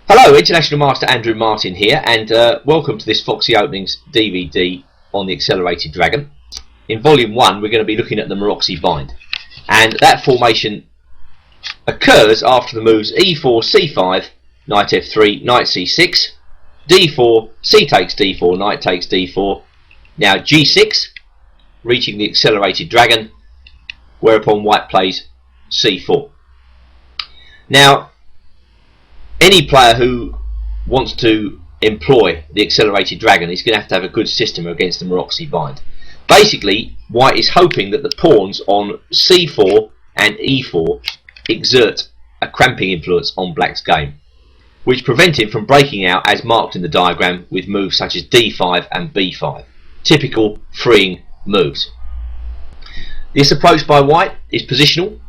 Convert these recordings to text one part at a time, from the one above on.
Hello, International Master Andrew Martin here, and welcome to this Foxy Openings DVD on the Accelerated Dragon. In Volume 1 we're going to be looking at the Maroxy bind, and that formation occurs after the moves e4, c5, knight f3, knight c6, d4, c takes d4, knight takes d4, now g6, reaching the Accelerated Dragon, whereupon white plays c4. Now, any player who wants to employ the Accelerated Dragon is going to have a good system against the Maroxy bind. Basically, white is hoping that the pawns on c4 and e4 exert a cramping influence on black's game, which prevent him from breaking out as marked in the diagram with moves such as d5 and b5, typical freeing moves. This approach by white is positional,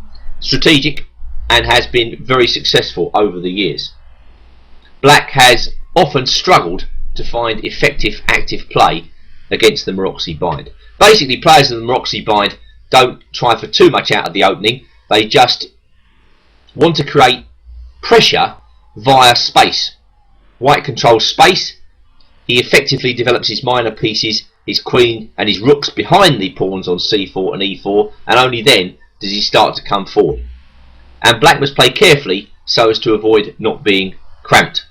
strategic, and has been very successful over the years. Black has often struggled to find effective active play against the Maroxy bind. Basically, players of the Maroxy bind don't try for too much out of the opening, they just want to create pressure via space. White controls space, he effectively develops his minor pieces, his queen and his rooks behind the pawns on c4 and e4, and only then does he start to come forward. And black must play carefully so as to avoid not being cramped.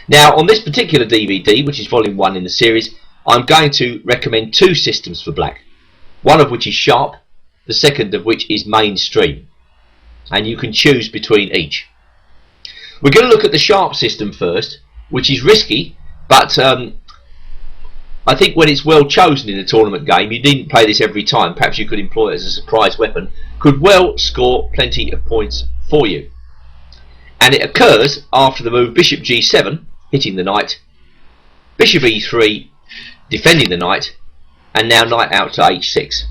Now, on this particular DVD, which is volume 1 in the series, I'm going to recommend two systems for black, one of which is sharp, the second of which is mainstream, and you can choose between each. We're going to look at the sharp system first, which is risky, but I think when it's well chosen in a tournament game, you needn't play this every time, perhaps you could employ it as a surprise weapon, could well score plenty of points for you. And it occurs after the move bishop g7, hitting the knight, bishop e3, defending the knight, and now knight out to h6.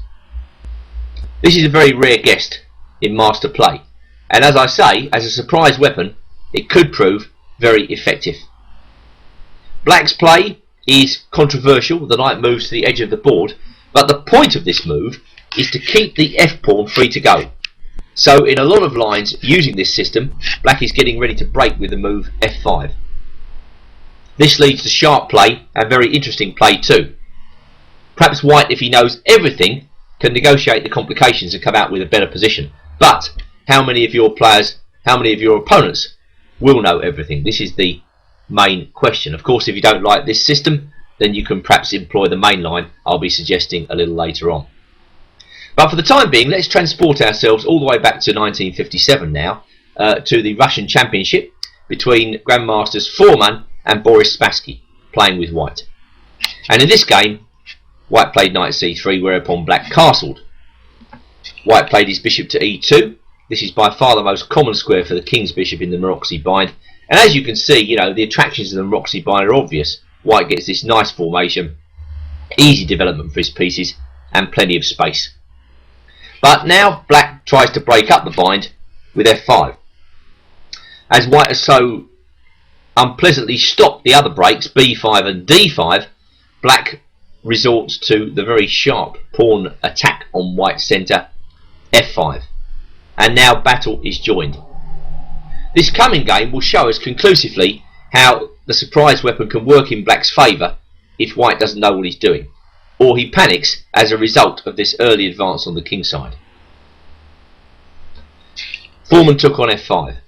This is a very rare guest in master play, and as I say, as a surprise weapon, it could prove very effective. Black's play is controversial. The knight moves to the edge of the board, but the point of this move is to keep the f-pawn free to go. So in a lot of lines using this system, black is getting ready to break with the move f5. This leads to sharp play and very interesting play too. Perhaps white, if he knows everything, can negotiate the complications and come out with a better position. But how many of your players, how many of your opponents will know everything? This is the main question. Of course, if you don't like this system, then you can perhaps employ the main line I'll be suggesting a little later on. But for the time being, let's transport ourselves all the way back to 1957 now, to the Russian Championship between Grandmasters Foreman and Boris Spassky, playing with white. And in this game, white played knight c3, whereupon black castled. White played his bishop to e2. This is by far the most common square for the king's bishop in the Maroxy bind. And as you can see, you know, the attractions of the Maroxy bind are obvious. White gets this nice formation, easy development for his pieces, and plenty of space. But now black tries to break up the bind with f5. As white has so unpleasantly stopped the other breaks, b5 and d5, black resorts to the very sharp pawn attack on white's centre, f5. And now battle is joined. This coming game will show us conclusively how the surprise weapon can work in black's favour if white doesn't know what he's doing, or he panics as a result of this early advance on the king side. Foreman took on f5.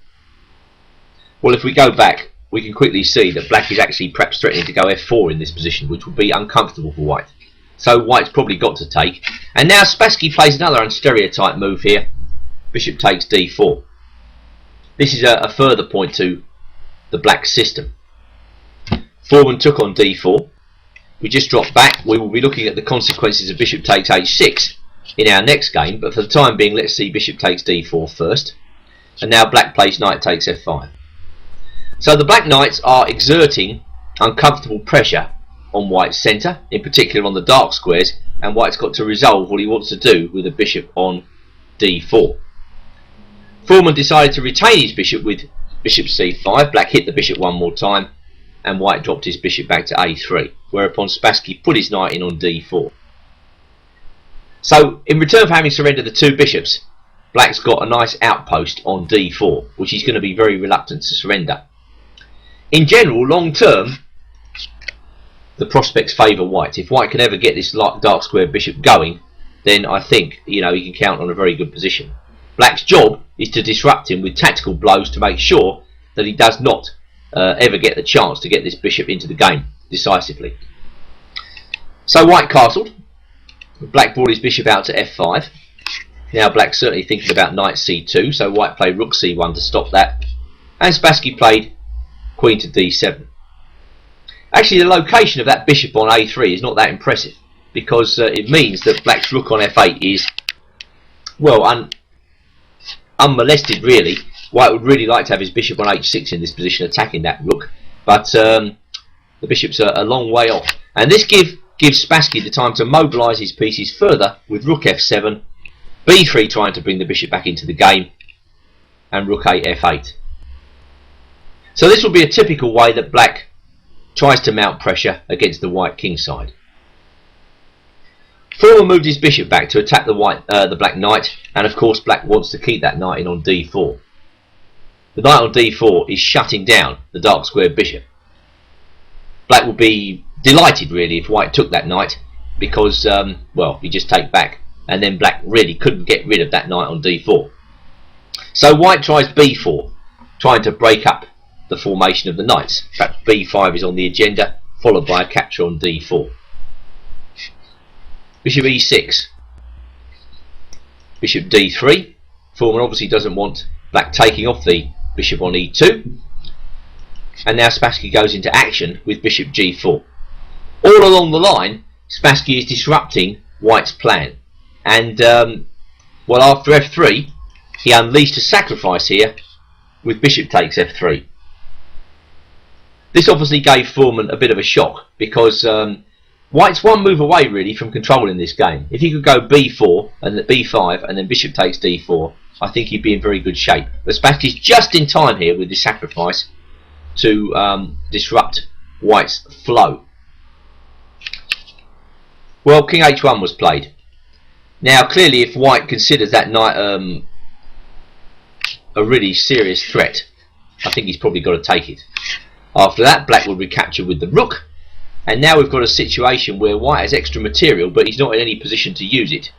Well, if we go back, we can quickly see that black is actually perhaps threatening to go f4 in this position, which would be uncomfortable for white. So white's probably got to take. And now Spassky plays another unstereotyped move here. Bishop takes d4. This is a further point to the black system. Foreman took on d4. We just dropped back. We will be looking at the consequences of bishop takes h6 in our next game, but for the time being, let's see bishop takes d4 first. And now black plays knight takes f5. So the black knights are exerting uncomfortable pressure on white's centre, in particular on the dark squares, and white's got to resolve what he wants to do with a bishop on d4. Foreman decided to retain his bishop with bishop c5. Black hit the bishop one more time, and white dropped his bishop back to a3, whereupon Spassky put his knight in on d4. So in return for having surrendered the two bishops, black's got a nice outpost on d4, which he's going to be very reluctant to surrender. In general, long term, the prospects favour white. If white can ever get this dark square bishop going, then I think, you know, he can count on a very good position. Black's job is to disrupt him with tactical blows to make sure that he does not ever get the chance to get this bishop into the game decisively. So white castled. Black brought his bishop out to f5. Now black's certainly thinking about knight c2, so white played rook c1 to stop that. And Spassky played queen to d7. Actually, the location of that bishop on a3 is not that impressive, because it means that black's rook on f8 is, well, unmolested really. White would really like to have his bishop on h6 in this position, attacking that rook, but the bishop's a long way off. And this gives Spassky the time to mobilise his pieces further with rook f7, b3 trying to bring the bishop back into the game, and rook a f8. So this will be a typical way that black tries to mount pressure against the white king side. Foreman moved his bishop back to attack the black knight, and of course black wants to keep that knight in on d4. The knight on d4 is shutting down the dark square bishop. Black would be delighted really if white took that knight, because well, you just take back, and then black really couldn't get rid of that knight on d4. So white tries b4, trying to break up the formation of the knights. Perhaps b5 is on the agenda, followed by a capture on d4. Bishop e6, bishop d3. Foreman obviously doesn't want black taking off the bishop on e2, and now Spassky goes into action with bishop g4. All along the line, Spassky is disrupting white's plan, and well, after f3 he unleashed a sacrifice here with bishop takes f3. This obviously gave Foreman a bit of a shock, because white's one move away really from controlling this game. If he could go b4 and then b5 and then bishop takes d4, I think he'd be in very good shape. But Spassky's just in time here with this sacrifice to disrupt white's flow. Well, king h1 was played. Now clearly if white considers that knight a really serious threat, I think he's probably got to take it. After that, black will recapture with the rook, and now we've got a situation where white has extra material, but he's not in any position to use it.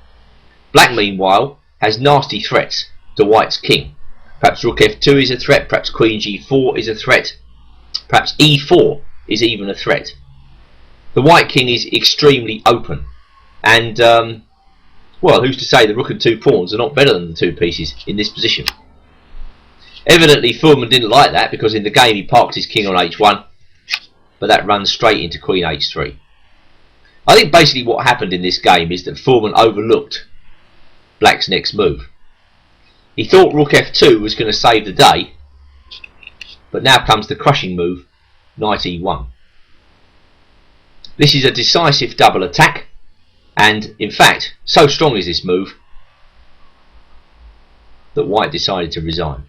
Black, meanwhile, has nasty threats to white's king. Perhaps rook f2 is a threat, perhaps queen g4 is a threat, perhaps e4 is even a threat. The white king is extremely open, and well, who's to say the rook and two pawns are not better than the two pieces in this position? Evidently Foreman didn't like that, because in the game he parked his king on h1, but that runs straight into queen h3. I think basically what happened in this game is that Foreman overlooked black's next move. He thought rook f2 was going to save the day, but now comes the crushing move, knight e1. This is a decisive double attack, and in fact so strong is this move that white decided to resign.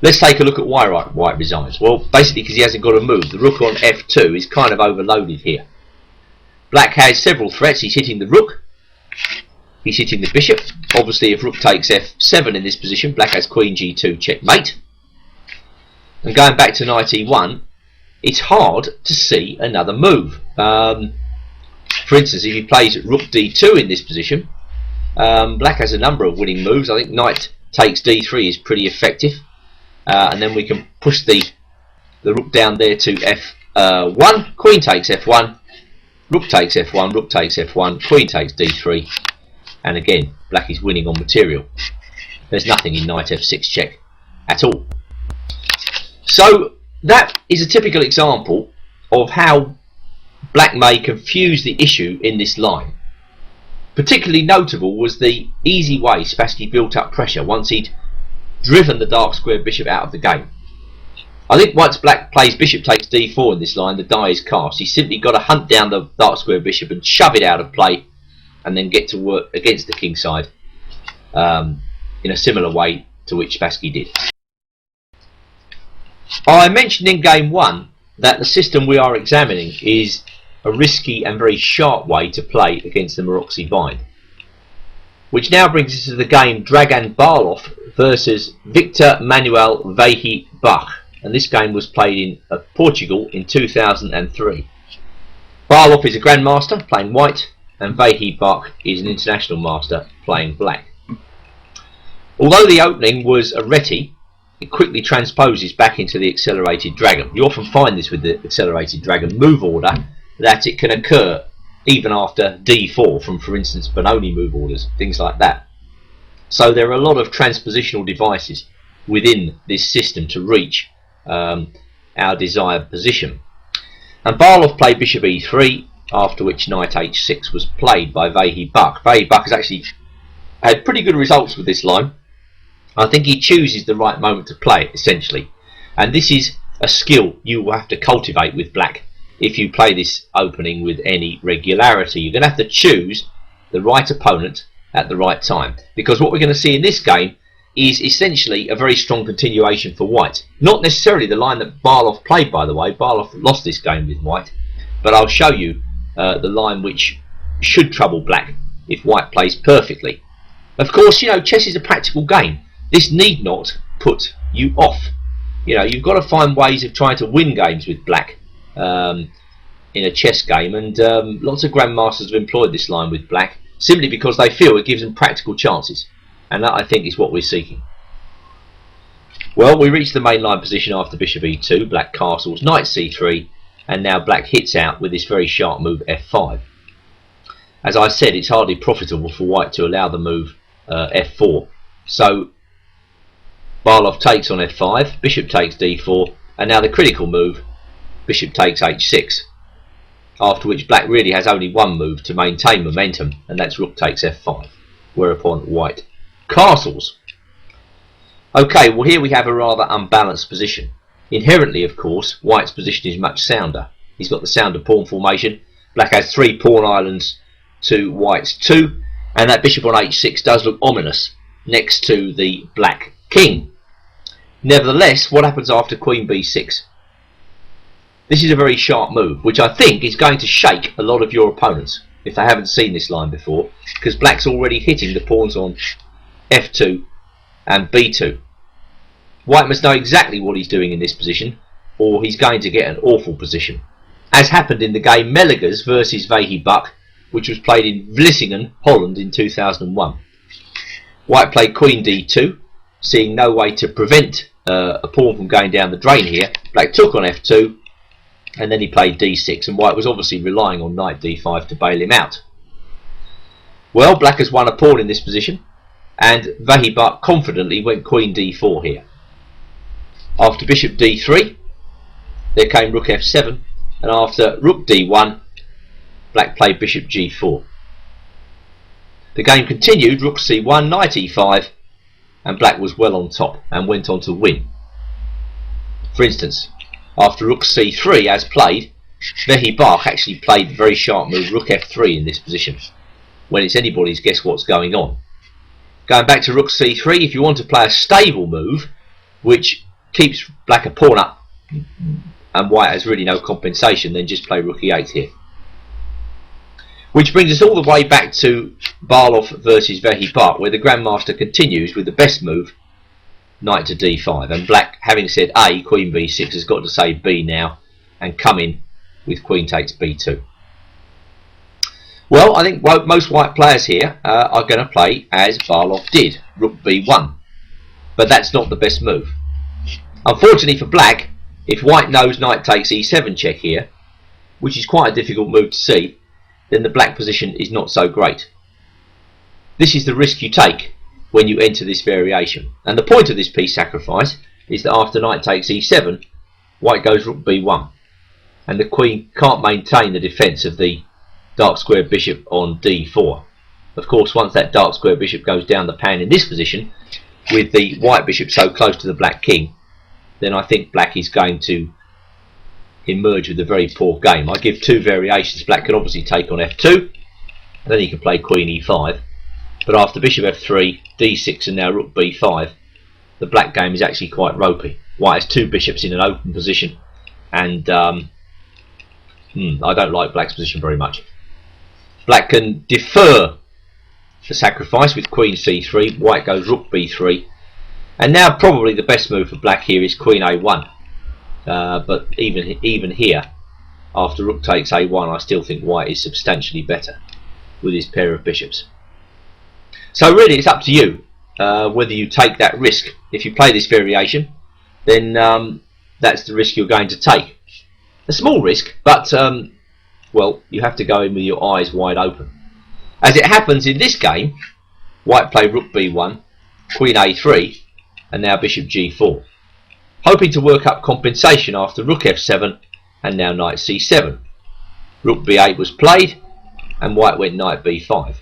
Let's take a look at why white resigns. Well, basically because he hasn't got a move. The rook on f2 is kind of overloaded here. Black has several threats. He's hitting the rook, he's hitting the bishop. Obviously if rook takes f7 in this position, black has queen g2 checkmate. And going back to knight e1, it's hard to see another move. For instance, if he plays rook d2 in this position, black has a number of winning moves. I think knight takes d3 is pretty effective. And then we can push the rook down there to f1, queen takes f1, rook takes f1, rook takes f1, queen takes d3, and again black is winning on material. There's nothing in knight f6 check at all. So that is a typical example of how black may confuse the issue in this line. Particularly notable was the easy way Spassky built up pressure once he'd driven the dark square bishop out of the game. I think once black plays bishop takes d4 in this line, the die is cast. He's simply got to hunt down the dark square bishop and shove it out of play, and then get to work against the king side in a similar way to which Spassky did. I mentioned in game 1 that the system we are examining is a risky and very sharp way to play against the Maroczy bind. which now brings us to the game Dragan Barlov versus Victor Manuel Vehi Bach, and this game was played in Portugal in 2003. Barlov is a grandmaster playing white, and Vehi Bach is an international master playing black. Although the opening was a reti, it quickly transposes back into the accelerated dragon. You often find this with the accelerated dragon move order, that it can occur even after d4 from, for instance, Benoni move orders, things like that. So there are a lot of transpositional devices within this system to reach our desired position. And Barlov played bishop e3, after which knight h6 was played by Vehi Bach. Vehi Bach has actually had pretty good results with this line. I think he chooses the right moment to play it, essentially. And this is a skill you will have to cultivate with black if you play this opening with any regularity. You're going to have to choose the right opponent at the right time. Because what we're going to see in this game is essentially a very strong continuation for white. Not necessarily the line that Barlov played, by the way. Barlov lost this game with white. But I'll show you the line which should trouble black if white plays perfectly. Of course, you know, chess is a practical game. This need not put you off. You know, you've got to find ways of trying to win games with black in a chess game, and lots of grandmasters have employed this line with black simply because they feel it gives them practical chances, and that, I think, is what we're seeking. Well, we reach the main line position after bishop e2, black castles, knight c3, and now black hits out with this very sharp move f5. As I said, it's hardly profitable for white to allow the move f4, so Barlov takes on f5, bishop takes d4, and now the critical move, bishop takes h6, after which black really has only one move to maintain momentum, and that's rook takes f5, whereupon white castles. Okay, well, here we have a rather unbalanced position. Inherently, of course, white's position is much sounder. He's got the sounder pawn formation. Black has 3 pawn islands to white's 2, and that bishop on h6 does look ominous next to the black king. Nevertheless, what happens after queen b6? This is a very sharp move, which I think is going to shake a lot of your opponents if they haven't seen this line before, because black's already hitting the pawns on f2 and b2. White must know exactly what he's doing in this position, or he's going to get an awful position, as happened in the game Meligas versus Vehi Bach, which was played in Vlissingen, Holland in 2001. White played queen d2, seeing no way to prevent a pawn from going down the drain here. Black took on f2, and then he played d6, and white was obviously relying on knight d5 to bail him out. Well, black has won a pawn in this position, and Vehi Bach confidently went queen d4 here. After bishop d3, there came rook f7, and after rook d1, black played bishop g4. The game continued, rook c1, knight e5, and black was well on top and went on to win. For instance, after rook c3, as played, Vehi Bach actually played the very sharp move rook f3 in this position, when it's anybody's guess what's going on. Going back to rook c3, if you want to play a stable move, which keeps black a pawn up, and white has really no compensation, then just play rook e8 here. Which brings us all the way back to Barlov versus Vehi Bach, where the grandmaster continues with the best move, knight to d5, and black, having said A, queen b6, has got to say B now and come in with queen takes b2. Well, I think most white players here are going to play as Barlov did, rook b1, but that's not the best move. Unfortunately for black, if white knows knight takes e7 check here, which is quite a difficult move to see, then the black position is not so great. This is the risk you take when you enter this variation, and the point of this piece sacrifice is that after knight takes e7, white goes rook b1, and the queen can't maintain the defence of the dark square bishop on d4. Of course, once that dark square bishop goes down the pan in this position, with the white bishop so close to the black king, then I think black is going to emerge with a very poor game. I give 2 variations. Black can obviously take on f2, and then he can play queen e5, but after bishop f3, d6 and now rook b5, the black game is actually quite ropey. White has 2 bishops in an open position, and I don't like black's position very much. Black can defer the sacrifice with queen c3. White goes rook b3, and now probably the best move for black here is queen a1. But even here, after rook takes a1, I still think white is substantially better with his pair of bishops. So really it's up to you whether you take that risk. If you play this variation, then that's the risk you're going to take. A small risk, but well, you have to go in with your eyes wide open. As it happens in this game, white played rook b1, queen a3, and now bishop g4, hoping to work up compensation after rook f7 and now knight c7. Rook b8 was played, and white went knight b5.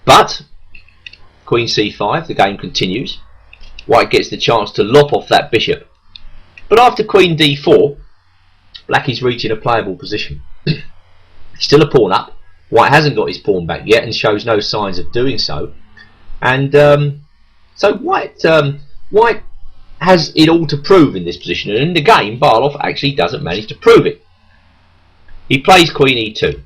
But queen c5, the game continues. White gets the chance to lop off that bishop, but after queen d4, black is reaching a playable position. Still a pawn up. White hasn't got his pawn back yet and shows no signs of doing so. And so white has it all to prove in this position, and in the game Barlow actually doesn't manage to prove it. He plays queen e2.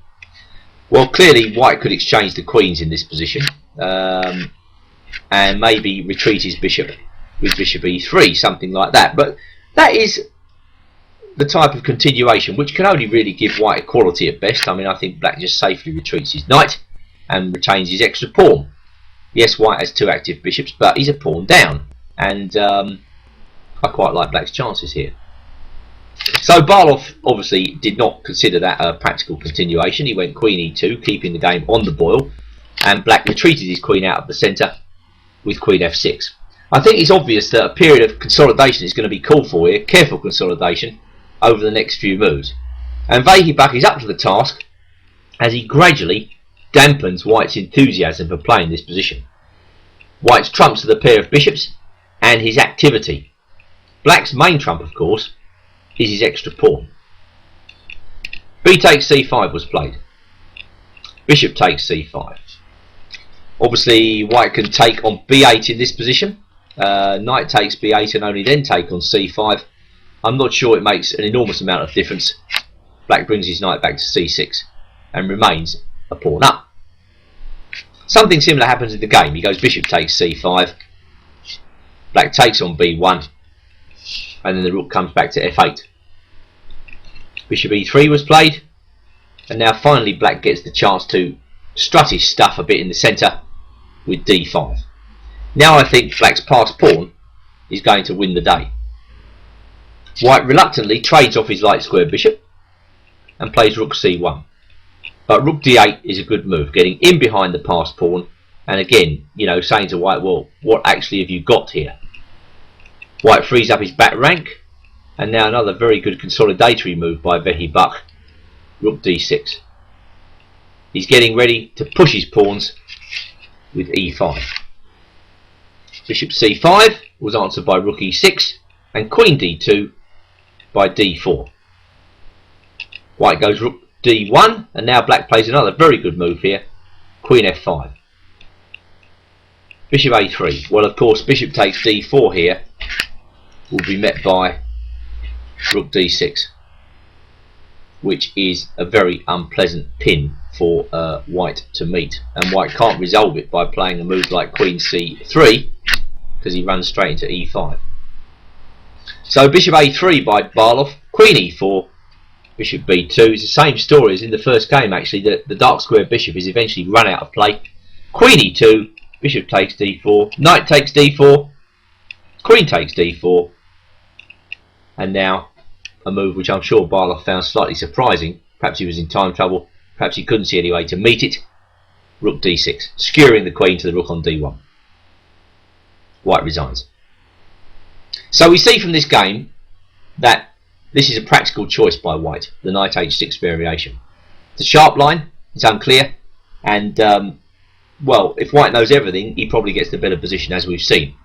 Well, clearly white could exchange the queens in this position, and maybe retreat his bishop with bishop e3, something like that. But that is the type of continuation which can only really give white equality at best. I mean, I think black just safely retreats his knight and retains his extra pawn. Yes, white has two active bishops, but he's a pawn down, and I quite like black's chances here. So Barlow obviously did not consider that a practical continuation. He went queen e2, keeping the game on the boil, and black retreated his queen out of the centre with queen f6. I think it's obvious that a period of consolidation is going to be called for here, careful consolidation, over the next few moves. And Vahibach is up to the task as he gradually dampens white's enthusiasm for playing this position. White's trumps are the pair of bishops and his activity. Black's main trump, of course, is his extra pawn. B takes c5 was played. Bishop takes c5. Obviously white can take on b8 in this position. Knight takes b8 and only then take on c5. I'm not sure it makes an enormous amount of difference. Black brings his knight back to c6 and remains a pawn up. Something similar happens in the game. He goes bishop takes c5. Black takes on b1, and then the rook comes back to f8. Bishop e3 was played, and now finally black gets the chance to strut his stuff a bit in the centre with d5. Now I think black's passed pawn is going to win the day. White reluctantly trades off his light square bishop and plays rook c1. But rook d8 is a good move, getting in behind the passed pawn, and again, you know, saying to white, well, what actually have you got here? White frees up his back rank, and now another very good consolidatory move by Vahibach, rook d6. He's getting ready to push his pawns with e5. Bishop c5 was answered by rook e6, and queen d2 by d4. White goes rook d1, and now black plays another very good move here, queen f5. Bishop a3. Well, of course, bishop takes d4 here will be met by rook d6, which is a very unpleasant pin for white to meet, and white can't resolve it by playing a move like queen c3 because he runs straight into e5. So bishop a3 by Barlow, queen e4, bishop b2. It's the same story as in the first game actually. The dark square bishop is eventually run out of play. Queen e2, bishop takes d4, knight takes d4, queen takes d4, and now a move which I'm sure Barlow found slightly surprising. Perhaps he was in time trouble, perhaps he couldn't see any way to meet it. Rook d6, skewering the queen to the rook on d1. White resigns. So we see from this game that this is a practical choice by white, the knight h6 variation. It's a sharp line, it's unclear, and well, if white knows everything, he probably gets the better position, as we've seen.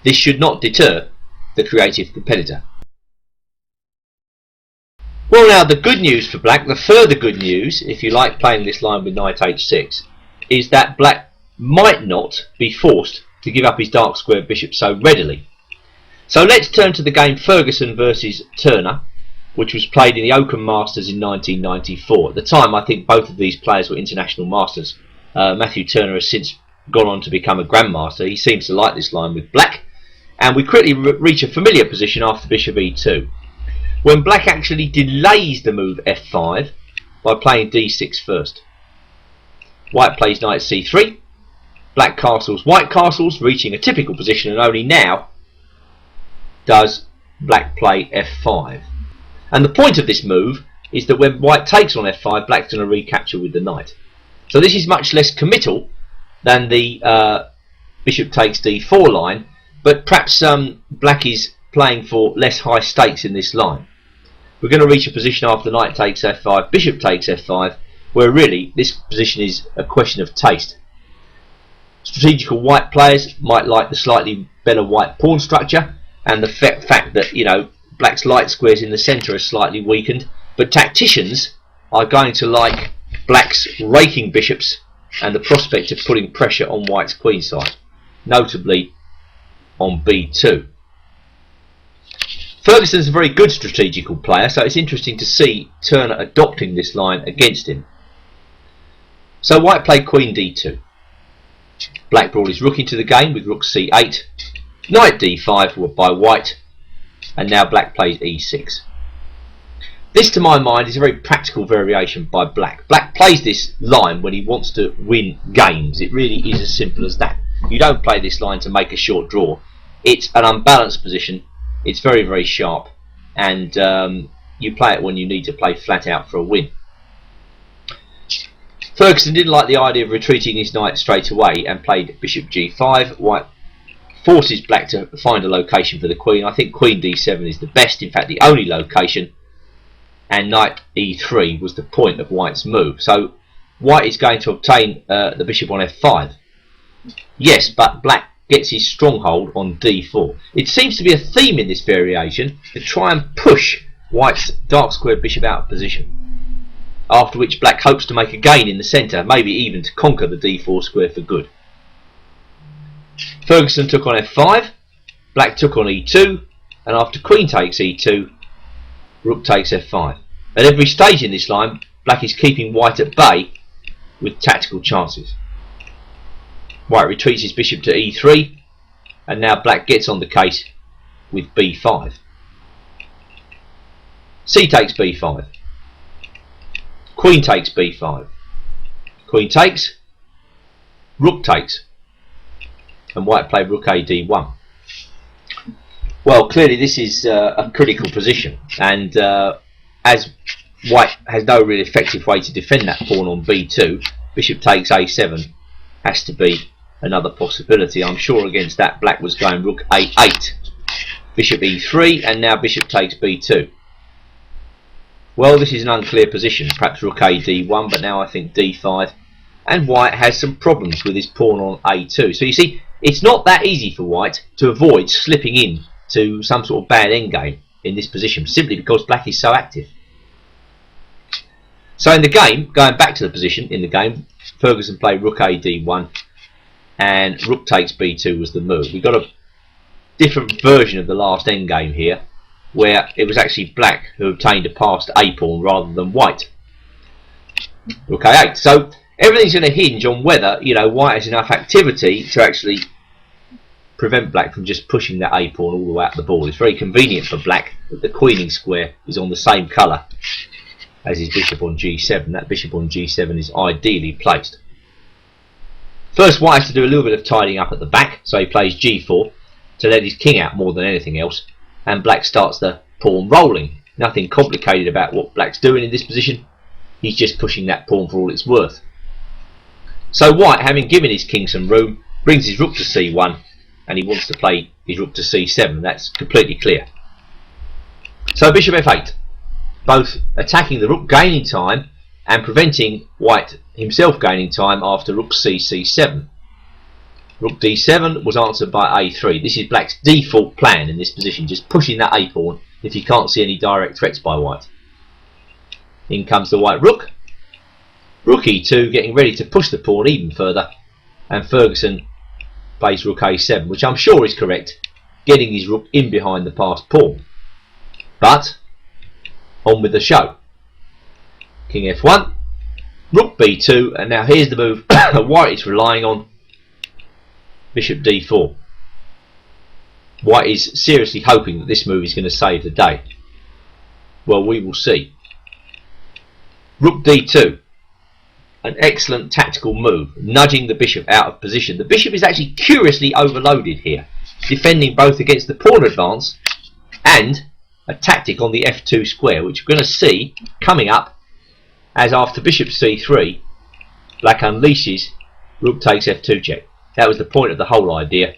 This should not deter the creative competitor. Well, now the good news for black, the further good news, if you like playing this line with knight h6, is that black might not be forced to give up his dark square bishop so readily. So let's turn to the game Ferguson versus Turner, which was played in the Oakham Masters in 1994. At the time, I think both of these players were international masters. Matthew Turner has since gone on to become a grandmaster. He seems to like this line with black, and we quickly reach a familiar position after bishop e2, when black actually delays the move f5 by playing d6 first. White plays knight c3, black castles white castles, reaching a typical position, and only now does black play f5. And the point of this move is that when white takes on f5, black's going to recapture with the knight. So this is much less committal than the bishop takes d4 line, but perhaps black is playing for less high stakes in this line. We're going to reach a position after knight takes f5, bishop takes f5, where really this position is a question of taste. Strategical white players might like the slightly better white pawn structure, and the fact that, you know, black's light squares in the centre are slightly weakened, but tacticians are going to like black's raking bishops and the prospect of putting pressure on white's queen side, notably on b2. Ferguson's a very good strategical player, so it's interesting to see Turner adopting this line against him. So white played queen d2. Black brought his rook into the game with rook c8, knight d5 by white, and now black plays e6. This, to my mind, is a very practical variation by black. Black plays this line when he wants to win games. It really is as simple as that. You don't play this line to make a short draw. It's an unbalanced position. It's very, very sharp, and you play it when you need to play flat out for a win. Ferguson didn't like the idea of retreating his knight straight away and played bishop g5. White forces black to find a location for the queen. I think queen d7 is the best, in fact the only location, and knight e3 was the point of white's move. So white is going to obtain the bishop on f5. Yes, but black gets his stronghold on d4. It seems to be a theme in this variation to try and push white's dark squared bishop out of position, after which black hopes to make a gain in the centre, maybe even to conquer the d4 square for good. Ferguson took on f5, black took on e2, and after queen takes e2, rook takes f5. At every stage in this line, black is keeping white at bay with tactical chances. White retreats his bishop to e3, and now black gets on the case with b5. C takes b5. Queen takes b5. Queen takes. Rook takes. And white played rook a d1. Well, clearly this is a critical position, and as white has no really effective way to defend that pawn on b2, bishop takes a7 has to be another possibility. I'm sure against that black was going rook a8, bishop e3, and now bishop takes b2. Well, this is an unclear position, perhaps rook a d1, but now I think d5, and white has some problems with his pawn on a2. So you see, it's not that easy for white to avoid slipping in to some sort of bad endgame in this position, simply because black is so active. So in the game, going back to the position in the game, Ferguson played rook a d1, and rook takes b2 was the move. We got a different version of the last endgame here, where it was actually black who obtained a passed a pawn rather than white. Rook a8. So everything's going to hinge on whether, you know, white has enough activity to actually prevent black from just pushing that a pawn all the way up the board. It's very convenient for black that the queening square is on the same colour as his bishop on g7. That bishop on g7 is ideally placed. First, white has to do a little bit of tidying up at the back, so he plays g4 to let his king out more than anything else, and black starts the pawn rolling. Nothing complicated about what black's doing in this position. He's just pushing that pawn for all it's worth. So white, having given his king some room, brings his rook to c1, and he wants to play his rook to c7. That's completely clear. So bishop f8, both attacking the rook, gaining time, and preventing white himself gaining time after rook c7. Rook d7 was answered by a3. This is black's default plan in this position, just pushing that a pawn if he can't see any direct threats by white. In comes the white rook. Rook e2, getting ready to push the pawn even further, and Ferguson plays rook a7, which I'm sure is correct, getting his rook in behind the passed pawn. But on with the show. King f1, rook b2, and now here's the move white is relying on, bishop d4. White is seriously hoping that this move is going to save the day. Well, we will see. Rook d2. An excellent tactical move, nudging the bishop out of position. The bishop is actually curiously overloaded here, defending both against the pawn advance and a tactic on the f2 square, which we're going to see coming up as after bishop c3, black unleashes rook takes f2 check. That was the point of the whole idea,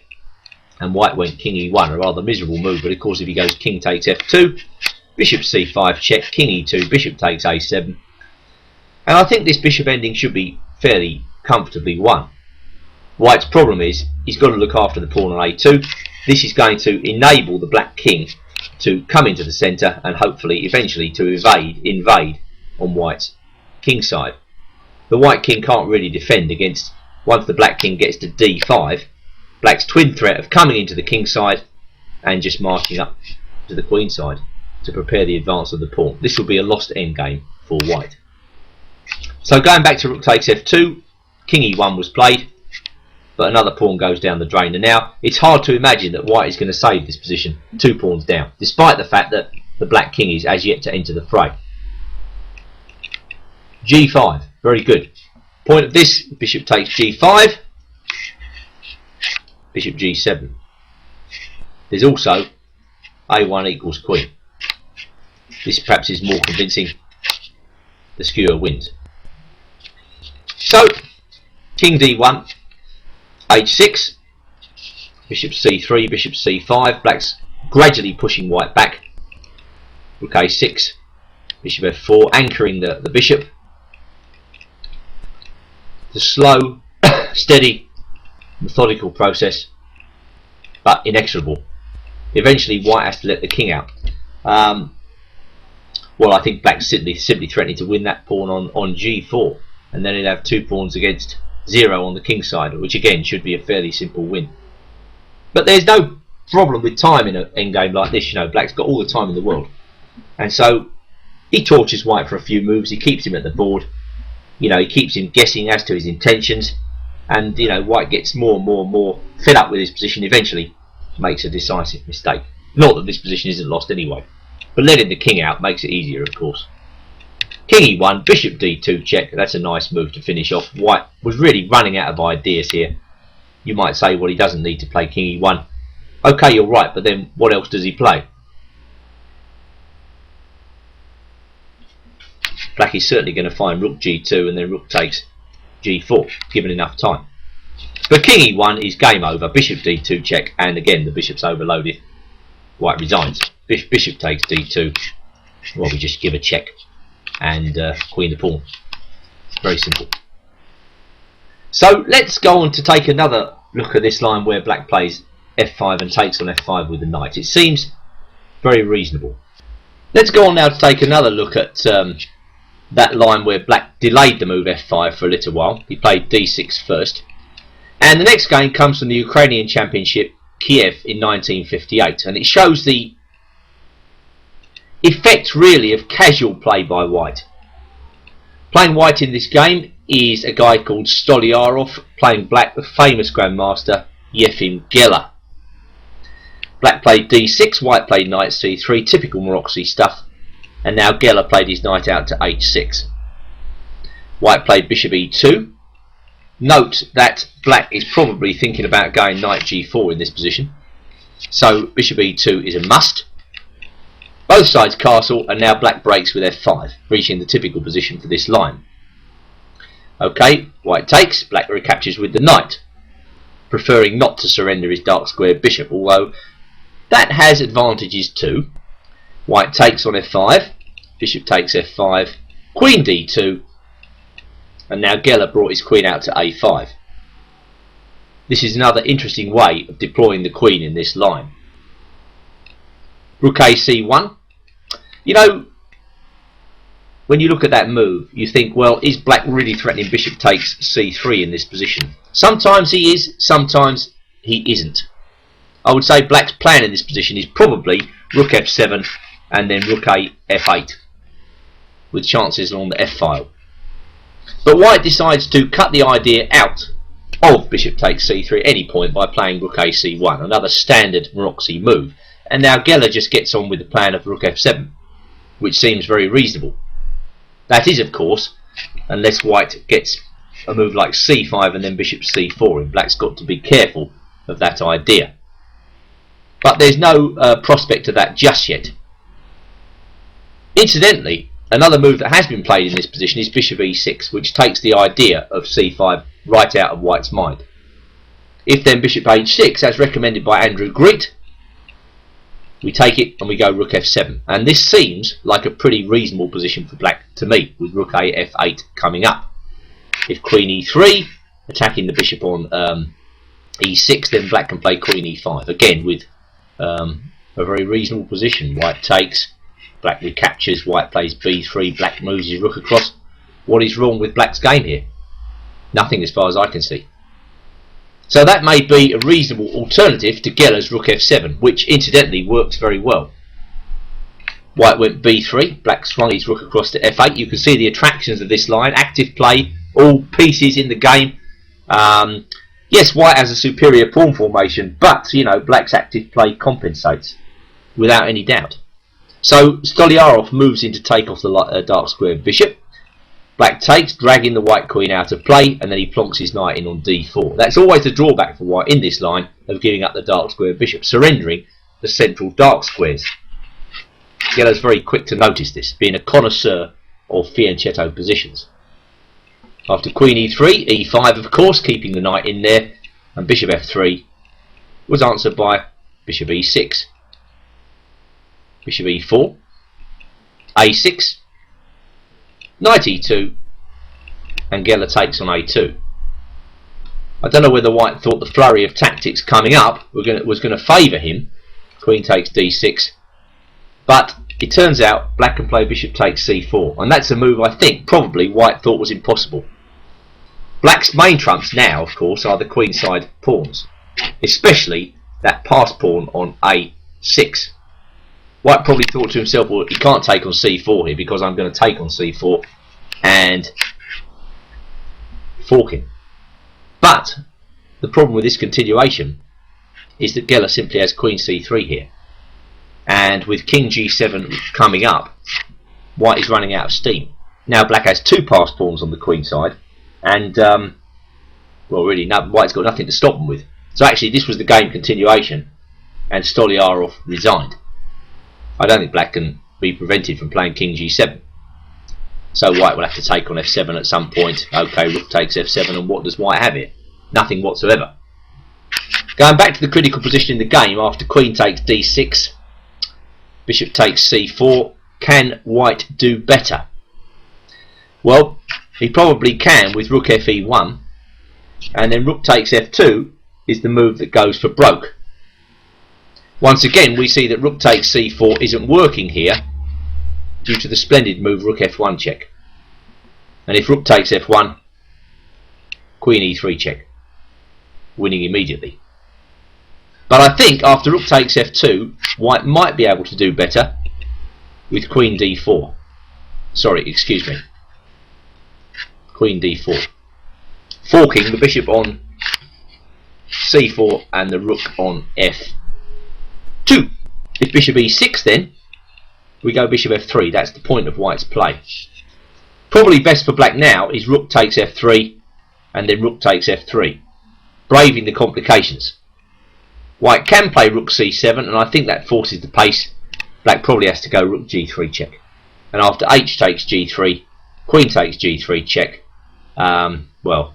and white went king e1, a rather miserable move, but of course if he goes king takes f2, bishop c5 check, king e2, bishop takes a7, and I think this bishop ending should be fairly comfortably won. White's problem is he's got to look after the pawn on a2. This is going to enable the black king to come into the centre and hopefully eventually to invade on white's king side. The white king can't really defend against, once the black king gets to d5, black's twin threat of coming into the king side and just marching up to the queen side to prepare the advance of the pawn. This will be a lost endgame for white. So going back to rook takes f2, king e1 was played, but another pawn goes down the drain, and now it's hard to imagine that white is going to save this position 2 pawns down, despite the fact that the black king is as yet to enter the fray. g5, very good. Point of this, bishop takes g5, bishop g7. There's also a1 equals queen. This perhaps is more convincing. The skewer wins. So, king d1, h6, bishop c3, bishop c5, black's gradually pushing white back, rook a6, bishop f4, anchoring the bishop. The slow, steady, methodical process, but inexorable. Eventually white has to let the king out. Well, I think black's simply threatening to win that pawn on g4, and then he'll have 2 pawns against 0 on the king side, which again should be a fairly simple win. But there's no problem with time in an endgame like this. You know, black's got all the time in the world, and so he tortures white for a few moves. He keeps him at the board. You know, he keeps him guessing as to his intentions, and you know, white gets more and more fed up with his position. Eventually, makes a decisive mistake. Not that this position isn't lost anyway, but letting the king out makes it easier, of course. King e1, bishop d2 check. That's a nice move to finish off. White was really running out of ideas here. You might say, well, he doesn't need to play king e1. Okay, you're right, but then what else does he play? Black is certainly going to find rook g2 and then rook takes g4, given enough time. But king e1 is game over, bishop d2 check, and again the bishop's overloaded. White resigns. Bishop takes d2. Well, we just give a check and queen the pawn. Very simple. So let's go on to take another look at this line where black plays f5 and takes on f5 with the knight. It seems very reasonable. Let's go on now to take another look at that line where black delayed the move f5 for a little while. He played d6 first, and the next game comes from the Ukrainian Championship, Kiev, in 1958, and it shows the effect really of casual play by white. Playing white in this game is a guy called Stolyarov, playing black the famous grandmaster Yefim Geller. Black played d6, white played knight c3, typical Morocco stuff, and now Geller played his knight out to h6. White played bishop e2. Note that black is probably thinking about going knight g4 in this position, so bishop e2 is a must. Both sides castle, and now black breaks with f5, reaching the typical position for this line. Okay, white takes, black recaptures with the knight, preferring not to surrender his dark squared bishop, although that has advantages too. White takes on f5, bishop takes f5, queen d2, and now Geller brought his queen out to a5. This is another interesting way of deploying the queen in this line. Rook a c1. You know, when you look at that move, you think, well, is black really threatening bishop takes c3 in this position? Sometimes he is, sometimes he isn't. I would say black's plan in this position is probably rook f7 and then rook a f8, with chances along the f file. But white decides to cut the idea out of bishop takes c3 at any point by playing rook ac1, another standard Maroczy move. And now Geller just gets on with the plan of rook f7, which seems very reasonable. That is, of course, unless white gets a move like c5 and then bishop c4, and black's got to be careful of that idea. But there's no prospect of that just yet. Incidentally, another move that has been played in this position is bishop e6, which takes the idea of c5 right out of white's mind. If then bishop h6, as recommended by Andrew Greet, we take it and we go rook f7, and this seems like a pretty reasonable position for black to me, with rook a f8 coming up. If queen e3, attacking the bishop on e6, then black can play queen e5, again with a very reasonable position. White takes, black recaptures, white plays b3, black moves his rook across. What is wrong with black's game here? Nothing, as far as I can see. So that may be a reasonable alternative to Geller's rook f7, which incidentally works very well. White went b3, black swung his rook across to f8. You can see the attractions of this line, active play, all pieces in the game. Yes, white has a superior pawn formation, but you know, black's active play compensates without any doubt. So Stolyarov moves in to take off the dark square bishop. Black takes, dragging the white queen out of play, and then he plonks his knight in on d4. That's always the drawback for white in this line of giving up the dark square bishop, surrendering the central dark squares. Geller's very quick to notice this, being a connoisseur of fianchetto positions. After queen e3, e5 of course, keeping the knight in there, and bishop f3 was answered by bishop e6, bishop e4, a6, knight e2, and Geller takes on a2. I don't know whether white thought the flurry of tactics coming up was going to favour him. Queen takes d6, but it turns out black can play bishop takes c4, and that's a move I think probably white thought was impossible. Black's main trumps now, of course, are the queenside pawns, especially that passed pawn on a6. White probably thought to himself, well, he can't take on c4 here because I'm going to take on c4 and fork him. But the problem with this continuation is that Geller simply has queen c3 here, and with king g7 coming up, white is running out of steam. Now black has two passed pawns on the queen side, and well, really, white's got nothing to stop him with. So actually this was the game continuation, and Stolyarov resigned. I don't think black can be prevented from playing king g7. So white will have to take on f7 at some point. Okay, rook takes f7, and what does white have here? Nothing whatsoever. Going back to the critical position in the game, after queen takes d6, bishop takes c4, can white do better? Well, he probably can with rook fe1, and then rook takes f2 is the move that goes for broke. Once again, we see that rook takes c4 isn't working here due to the splendid move rook f1 check. And if rook takes f1, queen e3 check, winning immediately. But I think after rook takes f2, white might be able to do better with queen d4. Sorry, excuse me. Queen d4. Forking the bishop on c4 and the rook on f2. If bishop e6 then, we go bishop f3. That's the point of white's play. Probably best for black now is rook takes f3 and then rook takes f3, braving the complications. White can play rook c7, and I think that forces the pace. Black probably has to go rook g3 check, and after h takes g3, queen takes g3 check. Well,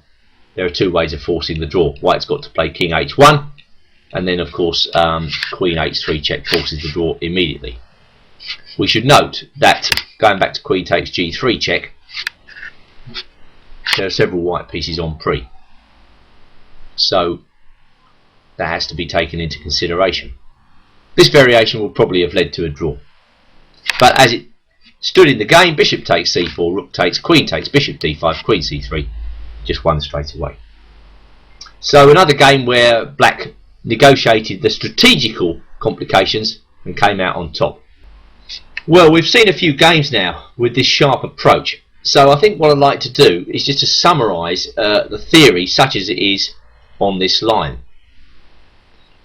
there are two ways of forcing the draw. White's got to play king h1, and then of course queen h3 check forces the draw immediately. We should note that going back to queen takes g3 check, there are several white pieces on pre, so that has to be taken into consideration. This variation will probably have led to a draw, but as it stood in the game, bishop takes c4, rook takes, queen takes, bishop d5, queen c3, just won straight away. So another game where black negotiated the strategical complications and came out on top. Well, we've seen a few games now with this sharp approach, So I think what I'd like to do is just to summarise the theory such as it is on this line.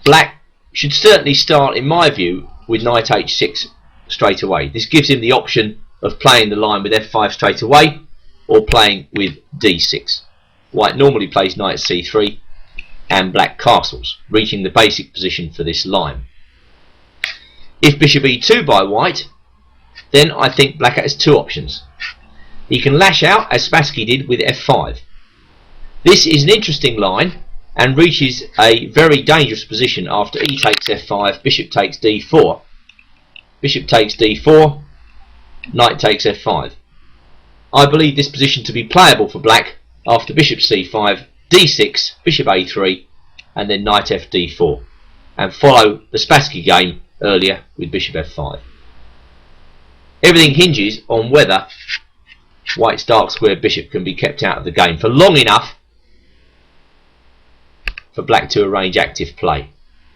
Black should certainly start, in my view, with knight h6 straight away. This gives him the option of playing the line with f5 straight away or playing with d6. White normally plays knight c3 and black castles, reaching the basic position for this line. If bishop e2 by white, then I think black has two options. He can lash out as Spassky did with f5. This is an interesting line and reaches a very dangerous position after e takes f5, bishop takes d4, bishop takes d4, knight takes f5. I believe this position to be playable for black after bishop c5, d6, bishop a3 and then knight fd4, and follow the Spassky game earlier with bishop f5. Everything hinges on whether white's dark square bishop can be kept out of the game for long enough for black to arrange active play.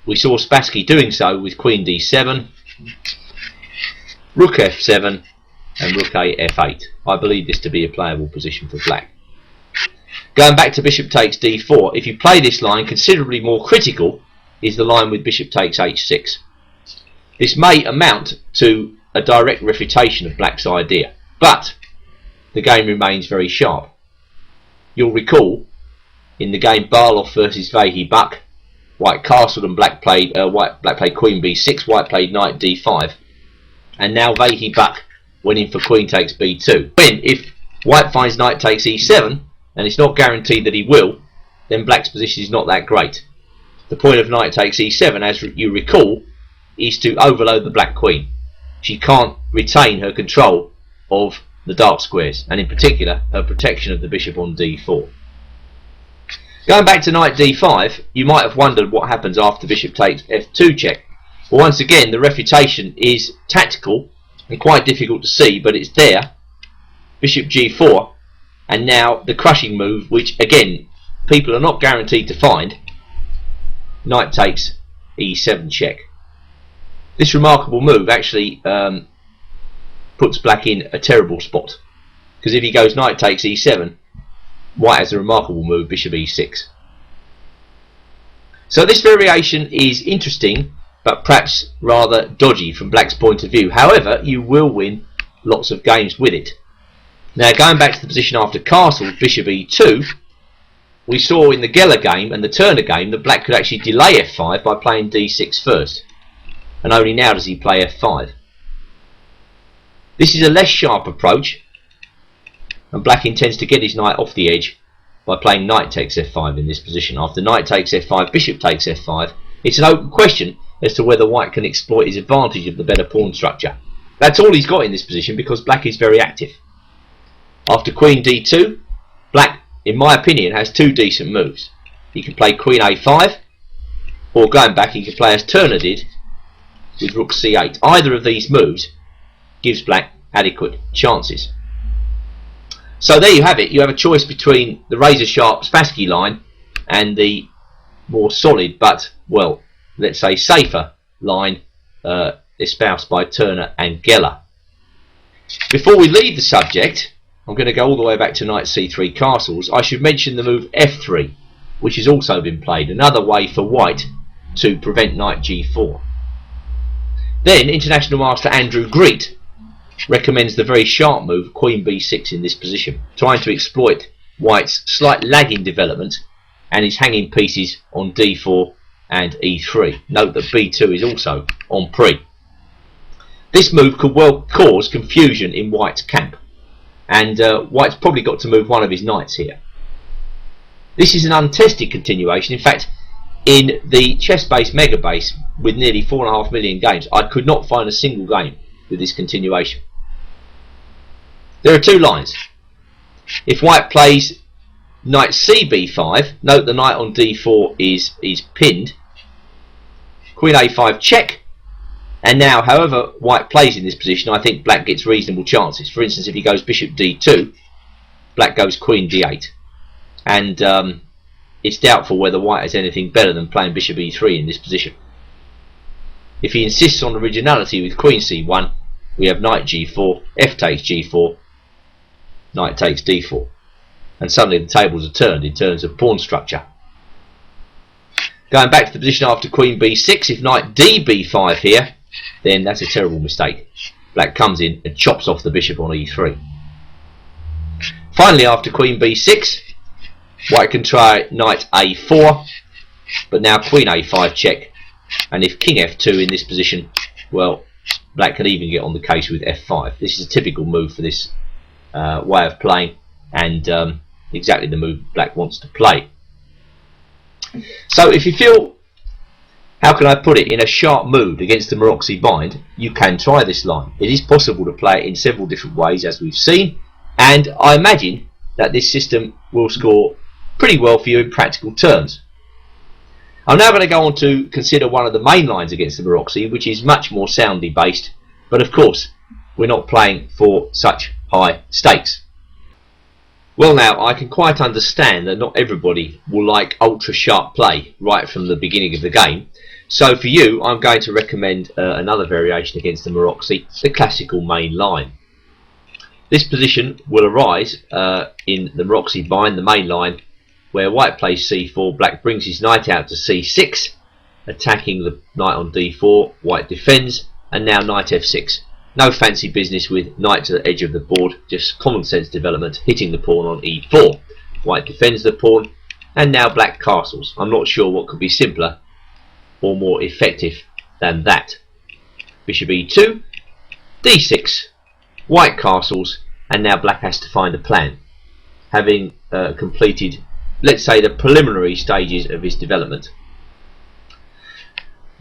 We saw Spassky doing so with queen d7, rook f7 and rook a f8. I believe this to be a playable position for black. Going back to bishop takes d4, if you play this line, considerably more critical is the line with bishop takes h6. This may amount to a direct refutation of black's idea, but the game remains very sharp. You'll recall in the game Barloff versus Vahi Buck, white castled and black played queen b6, white played knight d5, and now Vahi Buck went in for queen takes b2. When if white finds knight takes e7, and it's not guaranteed that he will, then black's position is not that great. The point of knight takes e7, as you recall, is to overload the black queen. She can't retain her control of the dark squares, and in particular her protection of the bishop on d4. Going back to knight d5, you might have wondered what happens after bishop takes f2 check. Well, once again, the refutation is tactical and quite difficult to see, but it's there. Bishop g4, and now the crushing move, which again people are not guaranteed to find, knight takes e7 check. This remarkable move actually puts black in a terrible spot, because if he goes knight takes e7, white has a remarkable move, bishop e6. So this variation is interesting, but perhaps rather dodgy from black's point of view. However, you will win lots of games with it. Now, going back to the position after castle, bishop e2, we saw in the Geller game and the Turner game that black could actually delay f5 by playing d6 first, and only now does he play f5. This is a less sharp approach, and black intends to get his knight off the edge by playing knight takes f5 in this position. After knight takes f5, bishop takes f5, it's an open question as to whether white can exploit his advantage of the better pawn structure. That's all he's got in this position because black is very active. After queen d2, black, in my opinion, has two decent moves. He can play queen a5, or going back, he can play as Turner did with rook c8. Either of these moves gives black adequate chances. So there you have it. You have a choice between the razor sharp Spassky line and the more solid but, well, let's say safer line espoused by Turner and Geller. Before we leave the subject, I'm going to go all the way back to knight c3 castles. I should mention the move f3, which has also been played, another way for white to prevent knight g4. Then international master Andrew Greet recommends the very sharp move queen b6 in this position, trying to exploit white's slight lagging development and his hanging pieces on d4 and e3. Note that b2 is also on pre. This move could well cause confusion in white's camp, and white's probably got to move one of his knights here. This is an untested continuation. In fact, in the chess-based megabase with nearly 4.5 million games, I could not find a single game with this continuation. There are two lines. If white plays knight cb5, note the knight on d4 is pinned, queen a5 check, and now however white plays in this position, I think black gets reasonable chances. For instance, if he goes bishop d2, black goes queen d8, and it's doubtful whether white has anything better than playing bishop e3 in this position. If he insists on originality with queen c1, we have knight g4, f takes g4, knight takes d4, and suddenly the tables are turned in terms of pawn structure. Going back to the position after queen b6, if knight db5 here, then that's a terrible mistake. Black comes in and chops off the bishop on e3. Finally, after queen b6, white can try knight a4, but now queen a5 check, and if king f2 in this position, well, black can even get on the case with f5. This is a typical move for this way of playing, and exactly the move black wants to play. So if you feel, how can I put it, in a sharp mood against the Maroczy bind, you can try this line. It is possible to play it in several different ways, as we've seen, and I imagine that this system will score pretty well for you in practical terms. I'm now going to go on to consider one of the main lines against the Maroczy, which is much more soundly based, but of course we're not playing for such high stakes. Well, now I can quite understand that not everybody will like ultra sharp play right from the beginning of the game, so for you I'm going to recommend another variation against the Maroczy, the classical main line. This position will arise in the Maroczy bind, the main line, where white plays c4, black brings his knight out to c6, attacking the knight on d4, white defends, and now knight f6. No fancy business with knight to the edge of the board, just common sense development, hitting the pawn on e4. White defends the pawn, and now black castles. I'm not sure what could be simpler or more effective than that. Bishop e2, d6, white castles, and now black has to find a plan, having completed, let's say, the preliminary stages of his development.